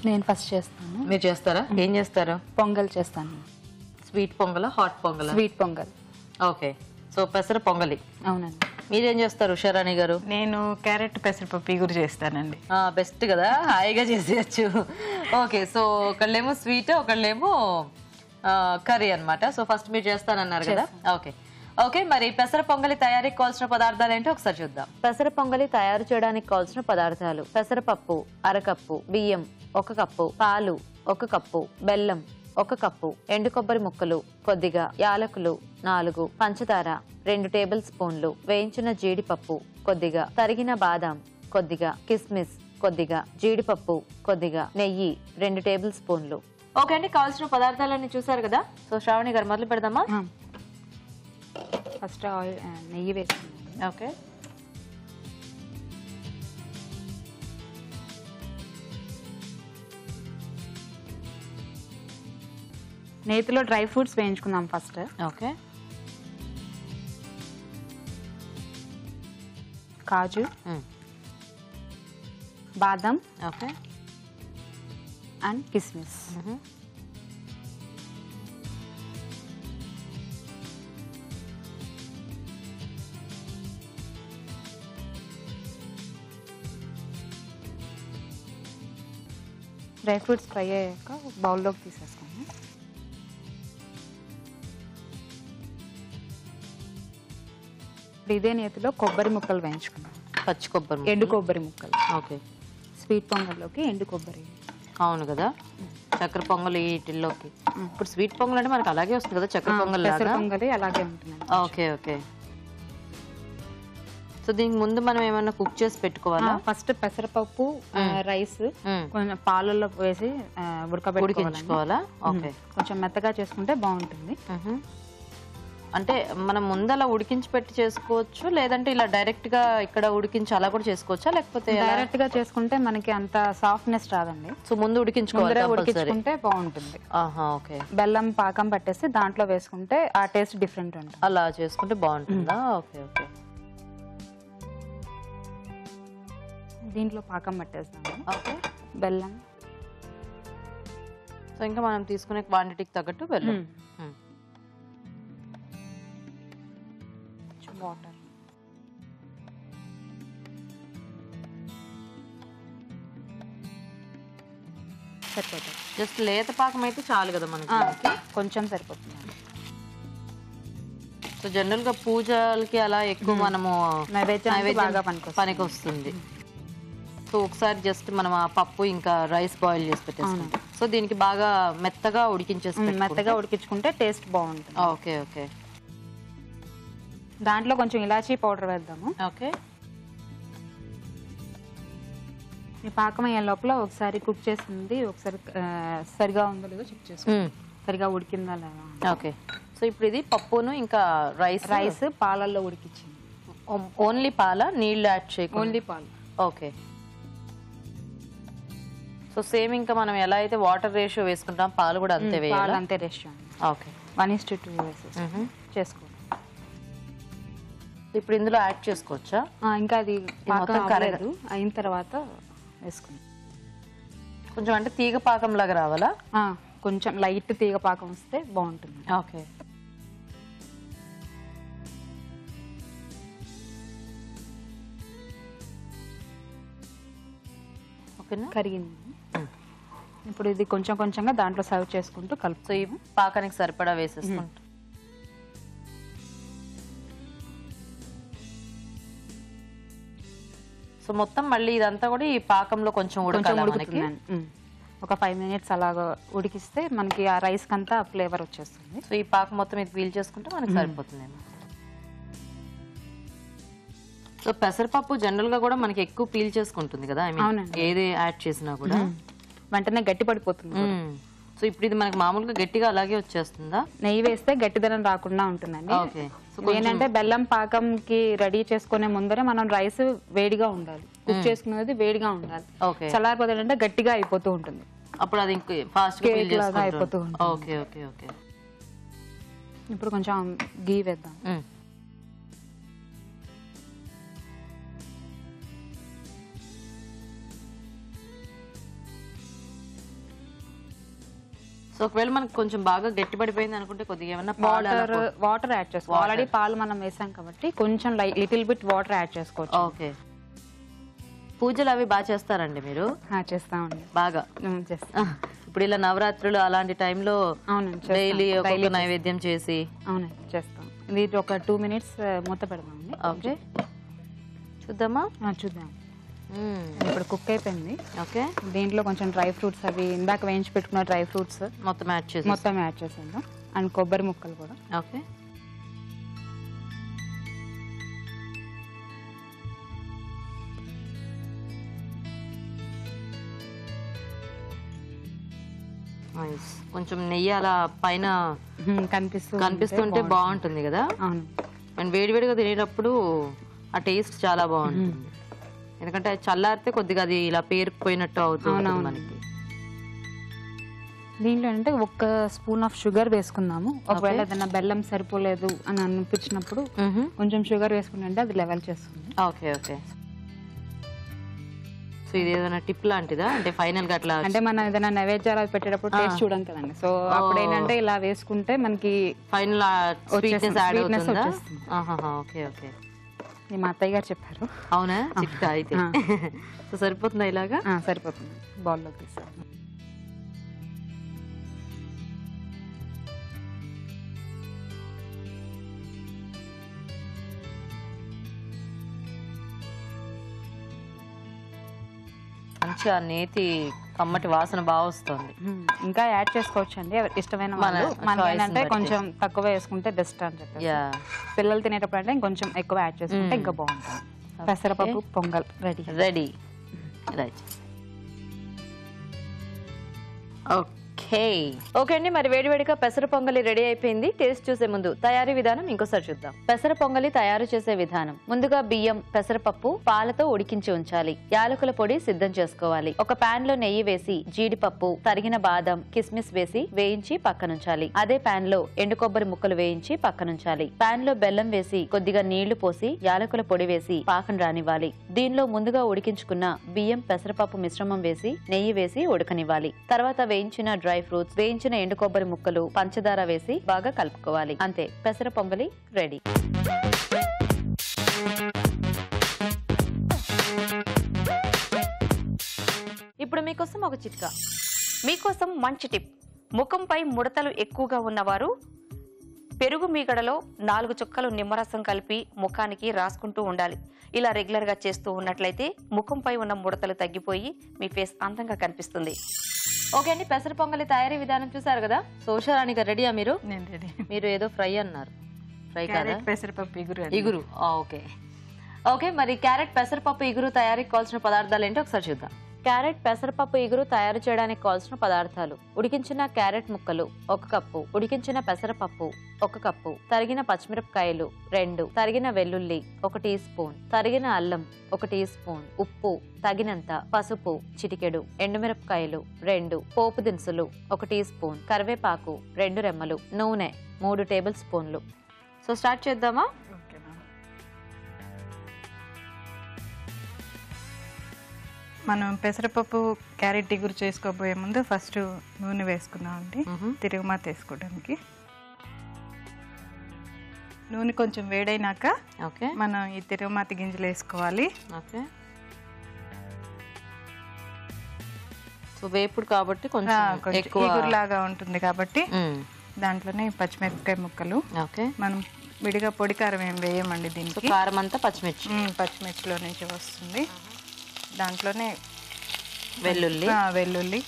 నేను ఫస్ట్ చేస్తాను. మీరు చేస్తారా? ఏం చేస్తారు? పొంగల్ చేస్తాను. Sweet pongal, hot pongal? Sweet pongal. Okay, so పెసర పొంగలి. అవునండి. మీరేం చేస్తారు ఉషారాణి గారు? నేను క్యారెట్ పెసరపప్పు ఇగురు చేస్తానండి. బెస్ట్ కదా, హాయిగా చేసేయచ్చు. ఓకే, సో ఒకళ్ళేమో స్వీట్, ఒకళ్ళేమో కర్రీ అన్నమాట. సో ఫస్ట్ మీరు చేస్తానన్నారు కదా. ఓకే ఓకే, మరి పెసర పొంగలి తయారీకి కావాల్సిన పదార్థాలు ఏంటో ఒకసారి చూద్దాం. పెసర పొంగలి తయారు చేయడానికి కావాల్సిన పదార్థాలు: పెసరపప్పు 1/2 కప్పు, బియ్యం 1 కప్పు, పాలు 1 కప్పు, బెల్లం 1 కప్పు, ఎండు కొబ్బరి ముక్కలు కొద్దిగా, యాలకులు 4, పంచదార 2 టేబుల్ స్పూన్లు, వేయించిన జీడిపప్పు కొద్దిగా, తరిగిన బాదాం కొద్దిగా, కిస్మిస్ కొద్దిగా, జీడిపప్పు కొద్దిగా, నెయ్యి 2 టేబుల్ స్పూన్లు. ఓకే అండి, కావాల్సిన పదార్థాలన్నీ చూసారు కదా. సో శ్రావణి గారు మొదలు పెడదామా? ఫస్ట్ ఆయిల్, నెయ్యి వేస్తాను. ఓకే. నేతిలో డ్రై ఫ్రూట్స్ వేయించుకుందాం ఫస్ట్. ఓకే. కాజు, బాదం, ఓకే, అండ్ కిస్మిస్. డ్రై ఫ్రూట్స్ ఫ్రై అయ్యాక బౌల్లోకి తీసేసుకోండి. ఇదే నేతిలో కొబ్బరి ముక్కలు వేయించుకున్నాం. పచ్చి కొబ్బరి, ఎండు కొబ్బరి ముక్కలు. ఓకే. స్వీట్ పొంగల్లోకి ఎండు కొబ్బరి. అవును కదా, చక్కెర పొంగల్ వీటిల్లోకి. ఇప్పుడు స్వీట్ పొంగల్ అంటే మనకి అలాగే వస్తుంది కదా, చక్కెర పొంగల్ లాగా. పొంగలి అలాగే ఉంటుంది. Okay okay. సో దీనికి ముందు మనం ఏమన్నా కుక్ చేసి పెట్టుకోవాలా? ఫస్ట్ పెసరపప్పు, రైస్ కొంచెం పాలల్లో వేసి ఉడికించుకోవాలా? ఓకే. కొంచెం మెత్తగా చేసుకుంటే బాగుంటుంది. అంటే మనం ముందు అలా ఉడికించి పెట్టి చేసుకోవచ్చు, లేదంటే ఇలా డైరెక్ట్ గా ఇక్కడ ఉడికించి అలా కూడా చేసుకోవచ్చా, లేకపోతే డైరెక్ట్ గా చేసుకుంటే మనకి అంత సాఫ్ట్నెస్ రాదండి. సో ముందు ఉడికించుకుంటే బాగుంటుంది. ఓకే. బెల్లం పాకం పట్టేసి దాంట్లో వేసుకుంటే ఆ టేస్ట్ డిఫరెంట్ ఉంటుంది. అలా చేసుకుంటే బాగుంటుందా? Okay okay. దీంట్లో పాకం పట్టేస్తాము. ఓకే. బెల్లం. సో ఇంకా మనం తీసుకునే క్వాంటిటీకి తగ్గట్టు బెల్లం. వాటర్. సరిపోతుంది. జస్ట్ లేత పాకం అయితే చాలు కదా మనకి. కొంచెం సరిపోతుంది. సో జనరల్ గా పూజలకి అలా ఎక్కువ మనము నైవేద్యం పనికి వస్తుంది. సో ఒకసారి జస్ట్ మనం ఆ పప్పు ఇంకా రైస్ బాయిల్ చేసి పెట్టేసుకుంటాం. సో దీనికి బాగా మెత్తగా ఉడికించుకుంటే టేస్ట్ బాగుంటుంది. Okay okay. దాంట్లో కొంచెం ఇలాచీ పౌడర్ వేద్దాము. ఓకే. ఈ పాకం అయ్యే లోపల ఒకసారి కుక్ చేసింది ఒకసారి సరిగా ఉందో లేదో చెక్ చేసుకోండి. సరిగా ఉడికిందా లేదా. ఓకే. సో ఇప్పుడు ఇది పప్పును ఇంకా రైస్ పాలల్లో ఉడికించింది. ఓన్లీ పాల, నీళ్లు యాడ్ చేయకుండా? ఓన్లీ పాలు. ఓకే. సో సేమ్ ఇంకా మనం ఎలా అయితే వాటర్ రేషియో వేసుకుంటాం, పాలు కూడా అంతే వేయాలి? అంతే రేషియో. ఓకే. 1:2 వేసేసి చేసుకోండి. ఇప్పుడు ఇందులో యాడ్ చేసుకోవచ్చా? ఇంకా అది పాకం కాలేదు, అయిన తర్వాత వేసుకోండి. కొంచెం అంటే తీగ పాకం లాగా రావాలా? కొంచెం లైట్ తీగ పాకం వస్తే బాగుంటుంది. ఓకే. ఓకేనా? కరిగింది. ఇప్పుడు ఇది కొంచెం కొంచెంగా దాంట్లో సర్వ్ చేసుకుంటూ కలుపు. సో ఈ పాకానికి సరిపడా వేసేసుకుంటూ. సో మొత్తం మళ్ళీ ఇదంతా కూడా ఈ పాకంలో కొంచెం ఉడకాలి. ఒక 5 minutes అలాగా ఉడికిస్తే మనకి ఆ రైస్ కంతా ఫ్లేవర్ వచ్చేస్తుంది. సో ఈ పాకం మొత్తం ఇది పీల్ చేసుకుంటే మనకి సరిపోతుంది. సో పెసరపప్పు జనరల్ గా కూడా మనకి ఎక్కువ పీల్ చేసుకుంటుంది కదా, ఏది యాడ్ చేసినా కూడా వెంటనే గట్టి పడిపోతుంది. సో ఇప్పుడు ఇది మనకి మామూలుగా గట్టిగా అలాగే వచ్చేస్తుందా? నెయ్యి వేస్తే గట్టిదనం రాకుండా ఉంటుందండి. ఏంటంటే బెల్లం పాకంకి రెడీ చేసుకునే ముందరే మనం రైస్ వేడిగా ఉండాలి, కుక్ చేసుకునేది వేడిగా ఉండాలి. చల్లారిపోతే అంటే గట్టిగా అయిపోతూ ఉంటుంది, అప్పుడు అది ఫాస్ట్ గా అయిపోతూ ఉంటుంది. Okay okay okay. ఇప్పుడు కొంచెం గీ వేద్దాం. సో ఒకవేళ మనకు కొంచెం బాగా గట్టి పడిపోయింది అనుకుంటే కొద్దిగా ఏమన్నా వాటర్ యాడ్ చేసుకోవాలి. ఆల్రెడీ పాలు మనం వేసాం కాబట్టి కొంచెం లిటిల్ బిట్ వాటర్ యాడ్ చేసుకోవచ్చు. ఓకే. పూజలు అవి బాగా చేస్తారండి మీరు? చేస్తామండి, బాగా చేస్తాం. ఇప్పుడు ఇలా నవరాత్రులు అలాంటి టైంలో డైలీ ఒక నైవేద్యం చేసి? అవునండి చేస్తాం. ఇది ఒక 2 minutes మూత పెడదామండి. ఓకే, చూద్దామా? చూద్దాం. ఇప్పుడు కుక్ అయిపోయింది. ఓకే. దీంట్లో కొంచెం డ్రై ఫ్రూట్స్ అవి ఇందాక వేయించి పెట్టుకున్న డ్రై ఫ్రూట్స్ మొత్తం యాడ్ చేసేద్దాం. అండ్ కొబ్బరి ముక్కలు కూడా. ఓకే. కొంచెం నెయ్యి అలా పైన కనిపిస్తుంటే బాగుంటుంది కదా. అండ్ వేడివేడిగా తినేటప్పుడు ఆ టేస్ట్ చాలా బాగుంటుంది. ఎందుకంటే చల్లారితే కొద్దిగా అది ఇలా పేరుకుపోయినట్టు అవుతుంది మనకి. దీంట్లో అంటే 1 స్పూన్ ఆఫ్ షుగర్ వేసుకుందాము. ఒకవేళ ఏదైనా బెల్లం సరిపోలేదు అని అనిపించినప్పుడు కొంచెం షుగర్ వేసుకుంటే అది లెవెల్ చేస్తుంది. Okay okay. సో ఇది ఏదైనా టిప్ లాంటిదా, అంటే ఫైనల్ గా అట్లా అంటే మనం ఏదైనా నైవేద్యాలు పెట్టేటప్పుడు టేస్ట్ చూడం కదండి. సో అప్పుడు ఏంటంటే ఇలా వేసుకుంటే మనకి ఫైనల్ స్వీట్నెస్ యాడ్ అవుతుందా? Okay okay. మా అత్తయ్య గారు చెప్పారు. అవునా? చిట్కా అయితే. సో సరిపోతుందా ఇలాగా? సరిపోతుంది. బౌల్లో తీసాను. మంచి ఆ నేతి కమ్మటి వాసన బాగా వస్తుంది. ఇంకా యాడ్ చేసుకోవచ్చు అండి ఇష్టమైన వాళ్ళు. మనకి ఏంటంటే కొంచెం తక్కువ వేసుకుంటే బెస్ట్ అని చెప్పి, పిల్లలు తినేటప్పుడు అంటే ఇంకొంచెం ఎక్కువ యాడ్ చేసుకుంటే ఇంకా బాగుంటుంది. పెసరపప్పు పొంగల్ రెడీ. రైట్. ఓకే అండి, మరి వేడివేడిగా పెసర పొంగలి రెడీ అయిపోయింది. టేస్ట్ చూసే ముందు తయారీ విధానం ఇంకోసారి చూద్దాం. పెసర పొంగలి తయారు చేసే విధానం: ముందుగా బియ్యం, పెసరపప్పు పాలతో ఉడికించి ఉంచాలి. యాలకుల పొడి సిద్ధం చేసుకోవాలి. ఒక పాన్ లో నెయ్యి వేసి జీడిపప్పు, తరిగిన బాదం, కిస్మిస్ వేసి వేయించి పక్కనుంచాలి. అదే పాన్ లో ఎండు కొబ్బరి ముక్కలు వేయించి పక్కనుంచాలి. పాన్ లో బెల్లం వేసి కొద్దిగా నీళ్లు పోసి యాలకుల పొడి వేసి పాకం రానివ్వాలి. దీనిలో ముందుగా ఉడికించుకున్న బియ్యం, పెసరపప్పు మిశ్రమం వేసి నెయ్యి వేసి ఉడకనివ్వాలి. తర్వాత వేయించిన డ్రై ఫ్రూట్స్, వేయించిన ఎండు కొబ్బరి ముక్కలు, పంచదార వేసి బాగా కలుపుకోవాలి. అంతే, పెసర పొంగలి రెడీ. ఇప్పుడు మీకోసం ఒక చిట్కా. మీకోసం మంచి టిప్. ముఖంపై ముడతలు ఎక్కువగా ఉన్నవారు పెరుగు మీగడలో 4 చుక్కలు నిమ్మరసం కలిపి ముఖానికి రాసుకుంటూ ఉండాలి. ఇలా రెగ్యులర్ గా చేస్తూ ఉన్నట్లయితే ముఖంపై ఉన్న ముడతలు తగ్గిపోయి మీ ఫేస్ అందంగా కనిపిస్తుంది. ఓకే అండి, పెసర పొంగలి తయారీ విధానం చూసారు కదా. సోషారాణి గారు రెడీయా? మీరు నేను రెడీ. మీరు ఏదో ఫ్రై అన్నారు, ఫ్రై కాదా? పెసరపప్పు ఇగురు. ఓకే ఓకే, మరి క్యారెట్ పెసరపప్పు ఇగురు తయారీకి కావాల్సిన పదార్థాలు ఏంటో ఒకసారి చూద్దాం. క్యారెట్ పెసరపప్పు ఇగురు తయారు చేయడానికి కావాల్సిన పదార్థాలు: ఉడికించిన క్యారెట్ ముక్కలు 1 కప్పు, ఉడికించిన పెసరపప్పు 1 కప్పు, తరిగిన పచ్చిమిరపకాయలు 2, తరిగిన వెల్లుల్లి 1 టీ స్పూన్, తరిగిన అల్లం 1 టీ స్పూన్, ఉప్పు తగినంత, పసుపు చిటికెడు, ఎండుమిరపకాయలు 2, పోపు దినుసులు 1 టీ స్పూన్, కరివేపాకు 2 రెమ్మలు, నూనె 3 టేబుల్ స్పూన్లు. సో స్టార్ట్ చేద్దామా? మనం పెసరపప్పు క్యారెట్ ఇగురు చేసుకోబోయే ముందు ఫస్ట్ నూనె వేసుకున్నామండి తిరుగుమాత వేసుకోవడానికి. నూనె కొంచెం వేడైనాక మనం ఈ తిరుగుమాత గింజలు వేసుకోవాలి. వేపుడు కాబట్టి కొంచెం ఇగురులాగా ఉంటుంది కాబట్టి దాంట్లోనే పచ్చిమిరపకాయ ముక్కలు. మనం విడిగా పొడి కారం ఏం వేయమండి దీనికి. కారం అంతా పచ్చిమిర్చిలో నుంచి వస్తుంది. దాంట్లోనే వెల్లుల్లి,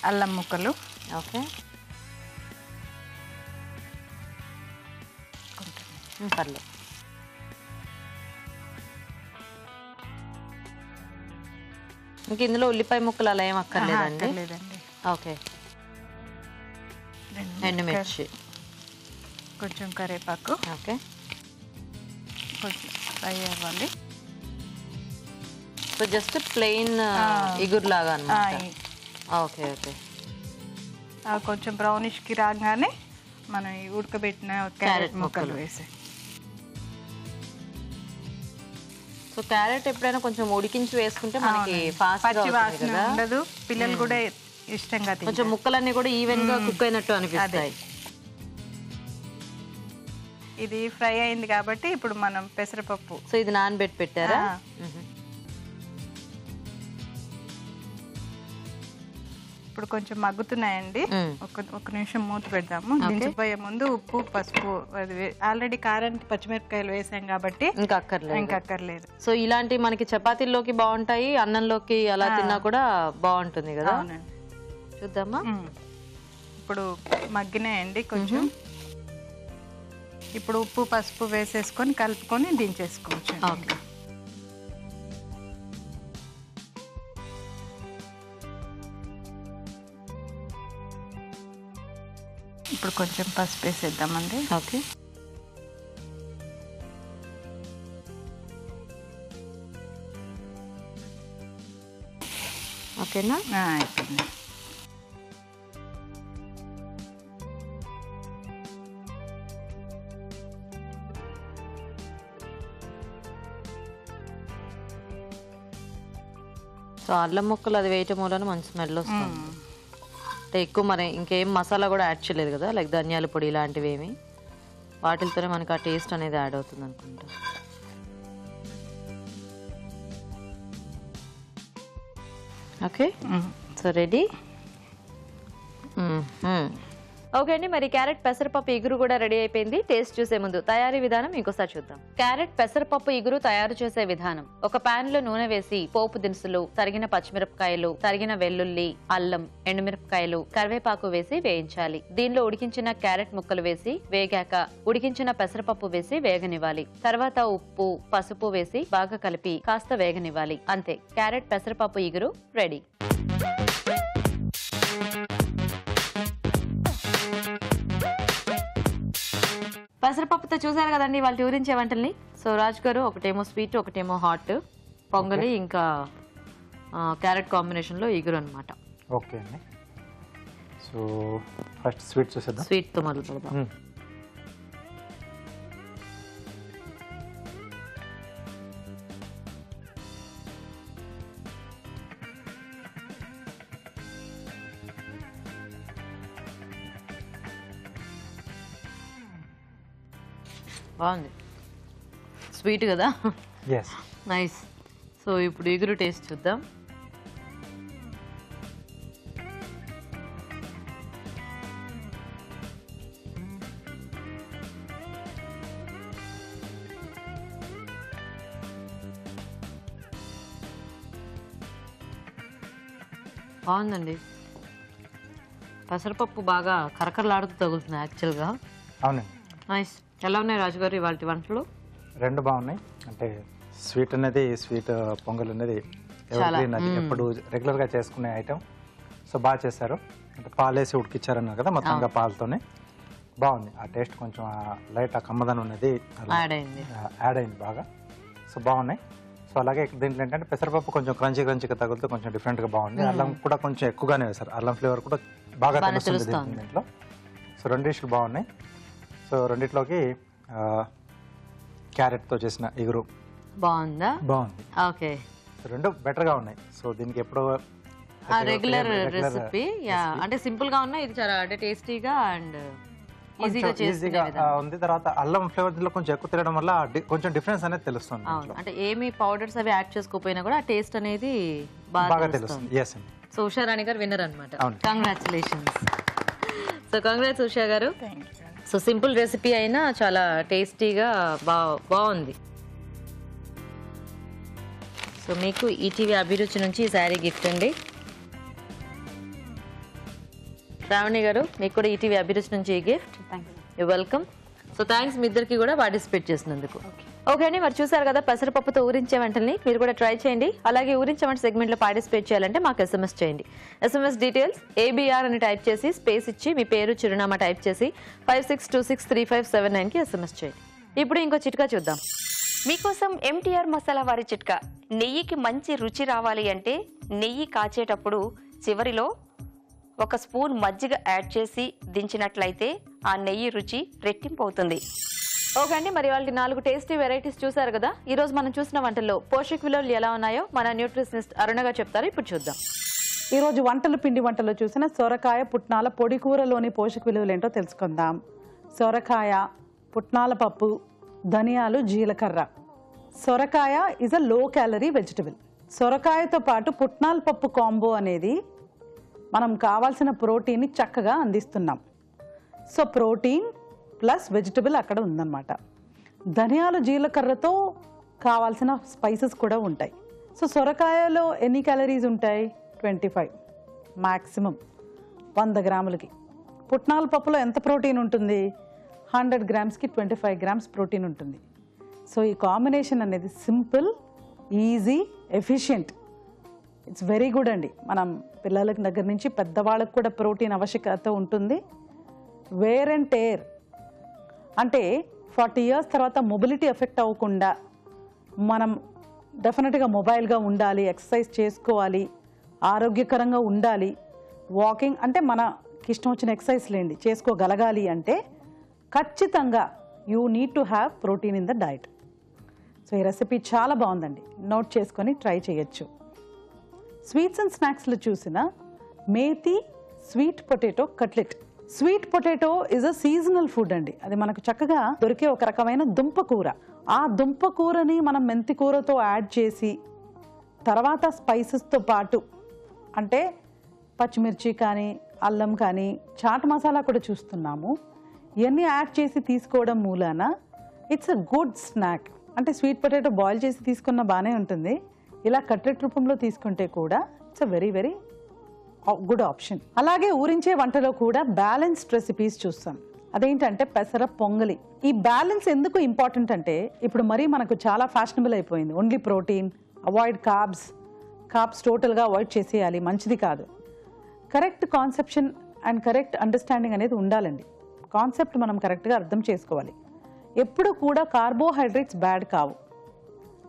అల్లం ముక్కలు, పర్లేదు. ఇంక ఇందులో ఉల్లిపాయ ముక్కలు అలా ఏం అక్కర్లేదండి. ఓకే, ఎండుమిర్చి, కొంచెం కరివేపాకు. ఓకే, కొంచెం ఫ్రై అవ్వాలి. సో జస్ట్ ప్లెయిన్ ఇగురు లాగా అన్నమాట. ఓకే ఓకే, కొంచెం బ్రౌనిష్ కి రాగానే మనం ఈ ఉడకబెట్టిన క్యారెట్ ముక్కలు వేసి. సో క్యారెట్ ఎప్పుడైనా కొంచెం ఉడికించి వేసుకుంటే మనకి ఫాస్ట్ గా ఉండదు, పిల్లలు కూడా ఇష్టంగా కొంచెం ముక్కలన్నీ కూడా ఈవెన్ గా కుక్ అయినట్టు అనిపిస్తాయి. ఇది ఫ్రై అయింది కాబట్టి ఇప్పుడు మనం పెసరపప్పు. సో ఇది నానబెట్టి పెట్టారా? ఇప్పుడు కొంచెం మగ్గుతున్నాయండి. ఒక నిమిషం మూత పెడదాము. దించిపోయే ముందు ఉప్పు, పసుపు, ఆల్రెడీ కారం పచ్చిమిరపకాయలు వేసాం కాబట్టి ఇంకా అక్కర్లేదు. సో ఇలాంటి మనకి చపాతీల్లోకి బాగుంటాయి, అన్నంలోకి అలా తిన్నా కూడా బాగుంటుంది కదా. చూద్దామా? ఇప్పుడు మగ్గినాయండి కొంచెం. ఇప్పుడు ఉప్పు, పసుపు వేసేసుకొని కలుపుకొని దించేసుకోవచ్చు. ఓకే, ఇప్పుడు కొంచెం పసుపు వేసేద్దామండి. ఓకే, ఓకేనా? అయిపోయింది. సో అల్లం ముక్కలు అది వేయటం వలన మంచి స్మెల్ వస్తుంది. అంటే ఎక్కువ మరి ఇంకేం మసాలా కూడా యాడ్ చేయలేదు కదా, లైక్ ధనియాల పొడి ఇలాంటివి ఏమి, వాటితోనే మనకి ఆ టేస్ట్ అనేది యాడ్ అవుతుంది అనుకుంటా. Okay, so ready. ఓకే అండి, మరి క్యారెట్ పెసరపప్పు ఇగురు కూడా రెడీ అయిపోయింది. టేస్ట్ చూసే ముందు తయారీ విధానం ఇంకోసారి చూద్దాం. క్యారెట్ పెసరపప్పు ఇగురు తయారు చేసే విధానం: ఒక పాన్ లో నూనె వేసి పోపు దినుసులు, తరిగిన పచ్చిమిరపకాయలు, తరిగిన వెల్లుల్లి, అల్లం, ఎండుమిరపకాయలు, కరివేపాకు వేసి వేయించాలి. దీనిలో ఉడికించిన క్యారెట్ ముక్కలు వేసి వేగాక ఉడికించిన పెసరపప్పు వేసి వేగనివ్వాలి. తర్వాత ఉప్పు, పసుపు వేసి బాగా కలిపి కాస్త వేగనివ్వాలి. అంతే, క్యారెట్ పెసరపప్పు ఇగురు రెడీ. పెసరపప్పుతో చూసారు కదండి వాళ్ళు ఊరించే వంటల్ని. సో రాజు గారు ఒకటేమో స్వీట్, ఒకటేమో హాట్, పొంగలి ఇంకా క్యారెట్ కాంబినేషన్ లో ఇగురు అనమాట. ఓకే అండి, సో ఫస్ట్ స్వీట్ చూసేద్దాం. స్వీట్ తో మొదలు పెడదాం. బాగుంది, స్వీట్ కదా. Yes, nice. సో ఇప్పుడు ఇగురు టేస్ట్ చూద్దాం. బాగుందండి, పెసరపప్పు బాగా కరకరలాడుతూ తగులుతుంది యాక్చువల్గా. అవునండి. నైస్. ఎలా ఉన్నాయి రాజుగారు ఇవాళ వంటలు? రెండు బాగున్నాయి. అంటే స్వీట్ అనేది, స్వీట్ పొంగల్ అనేది ఎవరిగ్రీన్, అది ఎప్పుడు రెగ్యులర్గా చేసుకునే ఐటమ్. సో బాగా చేశారు. అంటే పాలేసి ఉడికిచ్చారన్నారు కదా, మొత్తంగా పాలతోనే బాగుంది. ఆ టేస్ట్ కొంచెం లైట్ ఆ కమ్మదనం అనేది యాడ్ అయింది బాగా. సో బాగున్నాయి. సో అలాగే దీంట్లో ఏంటంటే పెసరపప్పు కొంచెం క్రంచీగా తగులుతూ కొంచెం డిఫరెంట్గా బాగుంది. అల్లం కూడా కొంచెం ఎక్కువగానే వేశారు. అల్లం ఫ్లేవర్ కూడా బాగా తెలుస్తుంది దీంట్లో. సో రెండు డిష్లు బాగున్నాయి. సో రెండిట్లోకి క్యారెట్తో చేసిన ఇగురు బాగుందా? బాగుంది. ఓకే, రెండు బెటర్గా ఉన్నాయి. సో దీనికి ఎప్పుడు రెగ్యులర్ రెసిపీ, అంటే సింపుల్ గా ఉన్నాయి. ఇది చాలా అంటే టేస్టీగా అండ్ ఈజీగా ఉంది. తర్వాత అల్లం ఫ్లేవర్ దీంట్లో కొంచెం ఎక్కువ తినడం వల్ల కొంచెం డిఫరెన్స్ అనేది తెలుస్తుంది. అంటే ఏమి పౌడర్స్ అవి యాడ్ చేసుకోపోయినా కూడా ఆ టేస్ట్ అనేది బాగా తెలుస్తుంది. ఎస్ అండి. సో ఉషారాణి గారు విన్నర్ అనమాట. కంగ్రాచులేషన్స్. సో కంగ్రాట్స్ ఉషా గారు. సో సింపుల్ రెసిపీ అయినా చాలా టేస్టీగా బాగుంది. సో మీకు ఈటీవీ అభిరుచి నుంచి ఈ శారీ గిఫ్ట్ అండి. శ్రావణి గారు, మీకు కూడా ఈటీవీ అభిరుచి నుంచి ఈ gift. You welcome. So thanks మీ ఇద్దరికి కూడా పార్టిసిపేట్ చేసినందుకు. ఓకే అండి, మరి చూసారు కదా పెసరపప్పుతో ఊరించే వంటల్ని. మీరు కూడా ట్రై చేయండి. అలాగే ఊరించే వంట సెగ్మెంట్లో పార్టిసిపేట్ చేయాలంటే మాకు SMS చేయండి. SMS డీటెయిల్స్ ABR అని టైప్ చేసి స్పేస్ ఇచ్చి మీ పేరు, చిరునామా టైప్ చేసి 56263579కి SMS చేయండి. ఇప్పుడు ఇంకో చిట్కా చూద్దాం. మీకోసం MTR మసాలా వారి చిట్కా. నెయ్యికి మంచి రుచి రావాలి అంటే నెయ్యి కాచేటప్పుడు చివరిలో ఒక స్పూన్ మజ్జిగ యాడ్ చేసి దించినట్లయితే ఆ నెయ్యి రుచి రెట్టింపు అవుతుంది. ఓకే అండి, మరి వాళ్ళకి 4 టేస్టీ వెరైటీస్ చూసారు కదా. ఈ రోజు మనం చూసిన వంటల్లో పోషక విలువలు ఎలా ఉన్నాయో మన న్యూట్రిషనిస్ట్ అరుణ గారు చెప్తారు. ఇప్పుడు చూద్దాం. ఈ రోజు పిండి వంటల్లో చూసిన సొరకాయ పుట్నాల పొడి కూరలోని పోషక విలువలు ఏంటో తెలుసుకుందాం. సొరకాయ, పుట్నాల పప్పు, ధనియాలు, జీలకర్ర. సొరకాయ is a low calorie vegetable. సొరకాయతో పాటు పుట్నాల పప్పు కాంబో అనేది మనం కావాల్సిన ప్రోటీన్ని చక్కగా అందిస్తున్నాం. సో ప్రోటీన్ ప్లస్ వెజిటబుల్ అక్కడ ఉందన్నమాట. ధనియాలు, జీలకర్రతో కావాల్సిన స్పైసెస్ కూడా ఉంటాయి. సో సొరకాయలో ఎన్ని క్యాలరీస్ ఉంటాయి? 25 మ్యాక్సిమం 100 గ్రాములకి. పుట్నాల పప్పులో ఎంత ప్రోటీన్ ఉంటుంది? 100 గ్రామ్స్కి 25 గ్రామ్స్ ప్రోటీన్ ఉంటుంది. సో ఈ కాంబినేషన్ అనేది simple, easy, efficient. It's very good అండి. మనం పిల్లలకి దగ్గర నుంచి పెద్దవాళ్ళకి కూడా ప్రోటీన్ ఆవశ్యకత ఉంటుంది. వేర్ అండ్ టేర్ అంటే 40 ఇయర్స్ తర్వాత మొబిలిటీ ఎఫెక్ట్ అవ్వకుండా మనం డెఫినెట్గా మొబైల్గా ఉండాలి, ఎక్సర్సైజ్ చేసుకోవాలి, ఆరోగ్యకరంగా ఉండాలి. వాకింగ్ అంటే మనకి ఇష్టం వచ్చిన ఎక్సర్సైజ్ లేండి చేసుకోగలగాలి అంటే ఖచ్చితంగా you need to have protein in the diet. So ఈ రెసిపీ చాలా బాగుందండి, నోట్ చేసుకొని ట్రై చేయొచ్చు. స్వీట్స్ అండ్ స్నాక్స్లో చూసిన methi sweet potato cutlet. Sweet potato is a seasonal food అండి. అది మనకు చక్కగా దొరికే ఒక రకమైన దుంప కూర. ఆ దుంప కూరని మనం మెంతి కూరతో యాడ్ చేసి తర్వాత స్పైసెస్తో పాటు అంటే పచ్చిమిర్చి కానీ అల్లం కానీ చాట్ మసాలా కూడా చూస్తున్నాము. ఇవన్నీ యాడ్ చేసి తీసుకోవడం మూలాన ఇట్స్ అ గుడ్ స్నాక్. అంటే స్వీట్ పొటాటో బాయిల్ చేసి తీసుకున్న బాగానే ఉంటుంది, ఇలా కట్లెట్ రూపంలో తీసుకుంటే కూడా it's a very very good option. అలాగే ఊరించే వంటలో కూడా బ్యాలెన్స్డ్ రెసిపీస్ చూస్తాం. అదేంటంటే పెసర పొంగలి. ఈ బ్యాలెన్స్ ఎందుకు ఇంపార్టెంట్ అంటే ఇప్పుడు మరీ మనకు చాలా ఫ్యాషనబుల్ అయిపోయింది. ఓన్లీ ప్రోటీన్, అవాయిడ్ కార్బ్స్ టోటల్గా అవాయిడ్ చేసేయాలి, మంచిది కాదు. Correct conception and correct understanding అనేది ఉండాలండి. కాన్సెప్ట్ మనం కరెక్ట్గా అర్థం చేసుకోవాలి. ఎప్పుడు కూడా కార్బోహైడ్రేట్స్ బ్యాడ్ కావు,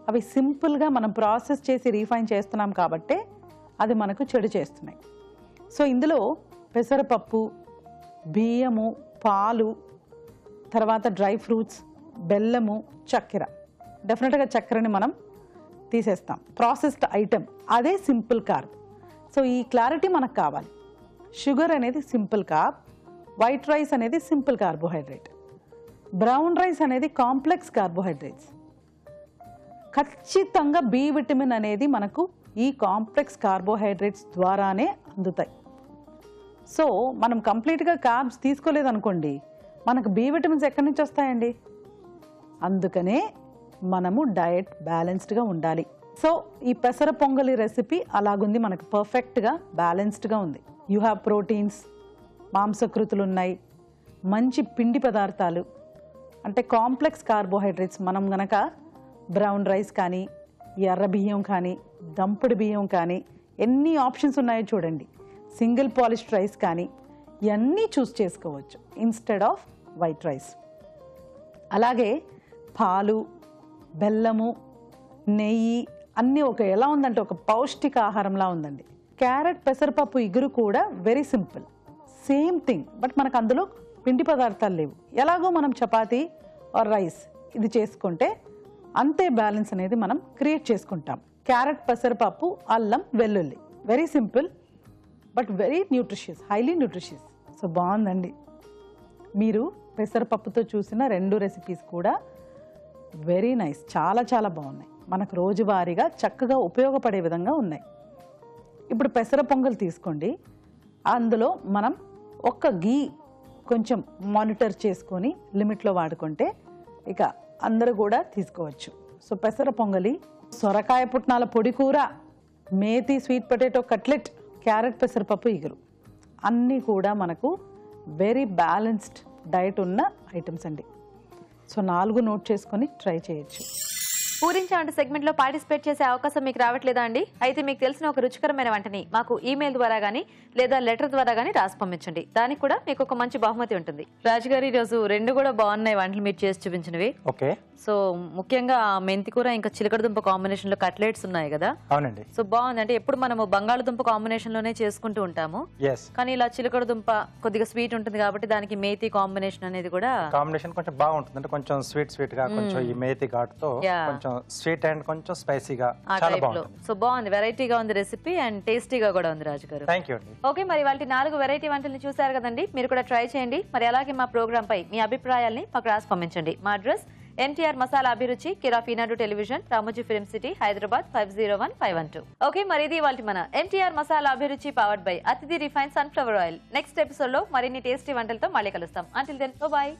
అవి సింపుల్గా మనం ప్రాసెస్ చేసి రీఫైన్ చేస్తున్నాం కాబట్టే అది మనకు చెడు చేస్తున్నాయి. సో ఇందులో పెసరపప్పు, బియ్యము, పాలు, తర్వాత డ్రై ఫ్రూట్స్, బెల్లము, చక్కెర. డెఫినెట్గా చక్కెరని మనం తీసేస్తాం, ప్రాసెస్డ్ ఐటెం, అదే సింపుల్ కార్బ్. సో ఈ క్లారిటీ మనకు కావాలి. షుగర్ అనేది సింపుల్ కార్బ్, వైట్ రైస్ అనేది సింపుల్ కార్బోహైడ్రేట్, బ్రౌన్ రైస్ అనేది కాంప్లెక్స్ కార్బోహైడ్రేట్స్. ఖచ్చితంగా బి విటమిన్ అనేది మనకు ఈ కాంప్లెక్స్ కార్బోహైడ్రేట్స్ ద్వారానే అందుతాయి. సో మనం కంప్లీట్గా కార్బ్స్ తీసుకోలేదనుకోండి, మనకు బి విటమిన్స్ ఎక్కడి నుంచి వస్తాయండి? అందుకనే మనము డయట్ బ్యాలెన్స్డ్గా ఉండాలి. సో ఈ పెసర పొంగలి రెసిపీ అలాగుంది, మనకు పర్ఫెక్ట్గా బ్యాలెన్స్డ్గా ఉంది. యూ హ్యావ్ ప్రోటీన్స్, మాంసకృతులు ఉన్నాయి, మంచి పిండి పదార్థాలు, అంటే కాంప్లెక్స్ కార్బోహైడ్రేట్స్. మనం గనక బ్రౌన్ రైస్ కానీ, ఎర్ర బియ్యం కానీ, దంపుడు బియ్యం కానీ, ఎన్ని ఆప్షన్స్ ఉన్నాయో చూడండి. సింగిల్ పాలిష్డ్ రైస్ కానీ ఇవన్నీ చూస్ చేసుకోవచ్చు ఇన్స్టెడ్ ఆఫ్ వైట్ రైస్. అలాగే పాలు, బెల్లము, నెయ్యి అన్నీ ఎలా ఉందంటే ఒక పౌష్టిక ఆహారంలా ఉందండి. క్యారెట్, పెసరపప్పు ఇగురు కూడా very simple, same thing. But మనకు అందులో పిండి పదార్థాలు లేవు. ఎలాగో మనం చపాతీ ఆర్ రైస్ ఇది చేసుకుంటే అంతే బ్యాలెన్స్ అనేది మనం క్రియేట్ చేసుకుంటాం. క్యారెట్, పెసరపప్పు, అల్లం, వెల్లుల్లి, very simple but very nutritious, highly nutritious. So బాగుందండి. మీరు పెసరపప్పుతో చూసిన 2 రెసిపీస్ కూడా వెరీ నైస్, చాలా చాలా బాగున్నాయి. మనకు రోజువారీగా చక్కగా ఉపయోగపడే విధంగా ఉన్నాయి. ఇప్పుడు పెసర పొంగల్ తీసుకోండి, అందులో మనం ఒక్క గీ కొంచెం మానిటర్ చేసుకొని లిమిట్లో వాడుకుంటే ఇక అందరూ కూడా తీసుకోవచ్చు. సో పెసర పొంగలి, సొరకాయ పుట్నాల పొడి కూర, methi sweet potato cutlet, carrot, పెసరపప్పు ఇగురు అన్నీ కూడా మనకు వెరీ బ్యాలెన్స్డ్ డైట్ ఉన్న ఐటమ్స్ అండి. సో 4 నోట్ చేసుకొని ట్రై చేయొచ్చు. పూరించే వంట సెగ్మెంట్ లో పార్టిసిపేట్ చేసే అవకాశం మీకు రావట్లేదా అండి? అయితే మీకు తెలిసిన ఒక రుచికరమైన వంటని మాకు ఈమెయిల్ ద్వారా గానీ లేదా లెటర్ ద్వారా గానీ రాసి పంపించండి. దానికి కూడా మీకు ఒక మంచి బహుమతి ఉంటుంది. రాజుగారు ఈరోజు 2 కూడా బాగున్నాయి వంటలు మీరు చేసి చూపించినవి. ఓకే. సో ముఖ్యంగా మెంతి కూర ఇంకా చిలకడదుంప కాంబినేషన్ లో కట్లెట్స్ ఉన్నాయి కదా. అవునండి. సో బాగుంది. అంటే ఎప్పుడు మనము బంగాళదుంప కాంబినేషన్ లోనే చేసుకుంటూ ఉంటాము, కానీ ఇలా చిలకడదుంప కొద్దిగా స్వీట్ ఉంటుంది కాబట్టి దానికి మేతి కాంబినేషన్ అనేది కూడా కాంబినేషన్ కొంచెం బాగుంటుంది. అంటే కొంచెం స్వీట్ గా, కొంచెం ఈ మేతి ఘాటుతో కొంచెం స్వీట్ అండ్ కొంచెం స్పైసీగా చాలా బాగుంది. సో బాగుంది, వెరైటీగా ఉంది రెసిపీ అండ్ టేస్టీగా కూడా ఉంది. రాజు గారు థ్యాంక్ యూ అండి. ఓకే, మరి వాళ్ళ 4 వెరైటీ వంటల్ని చూసారు కదండి, మీరు కూడా ట్రై చేయండి. మరి అలాగే మా ప్రోగ్రామ్ పై మీ అభిప్రాయాల్ని మాకు రాసి పంపించండి. మా address NTR masala Abhiruchi, care of Eenadu television, Ramoji film city, Hyderabad 501512. Okay, మరి ఇది వాళ్ళ మన NTR masala Abhiruchi powered by Athidhi refine sunflower oil. Next episode లో మరిన్ని టేస్టీ వంటలతో మళ్ళీ కలుస్తాం. Until then bye.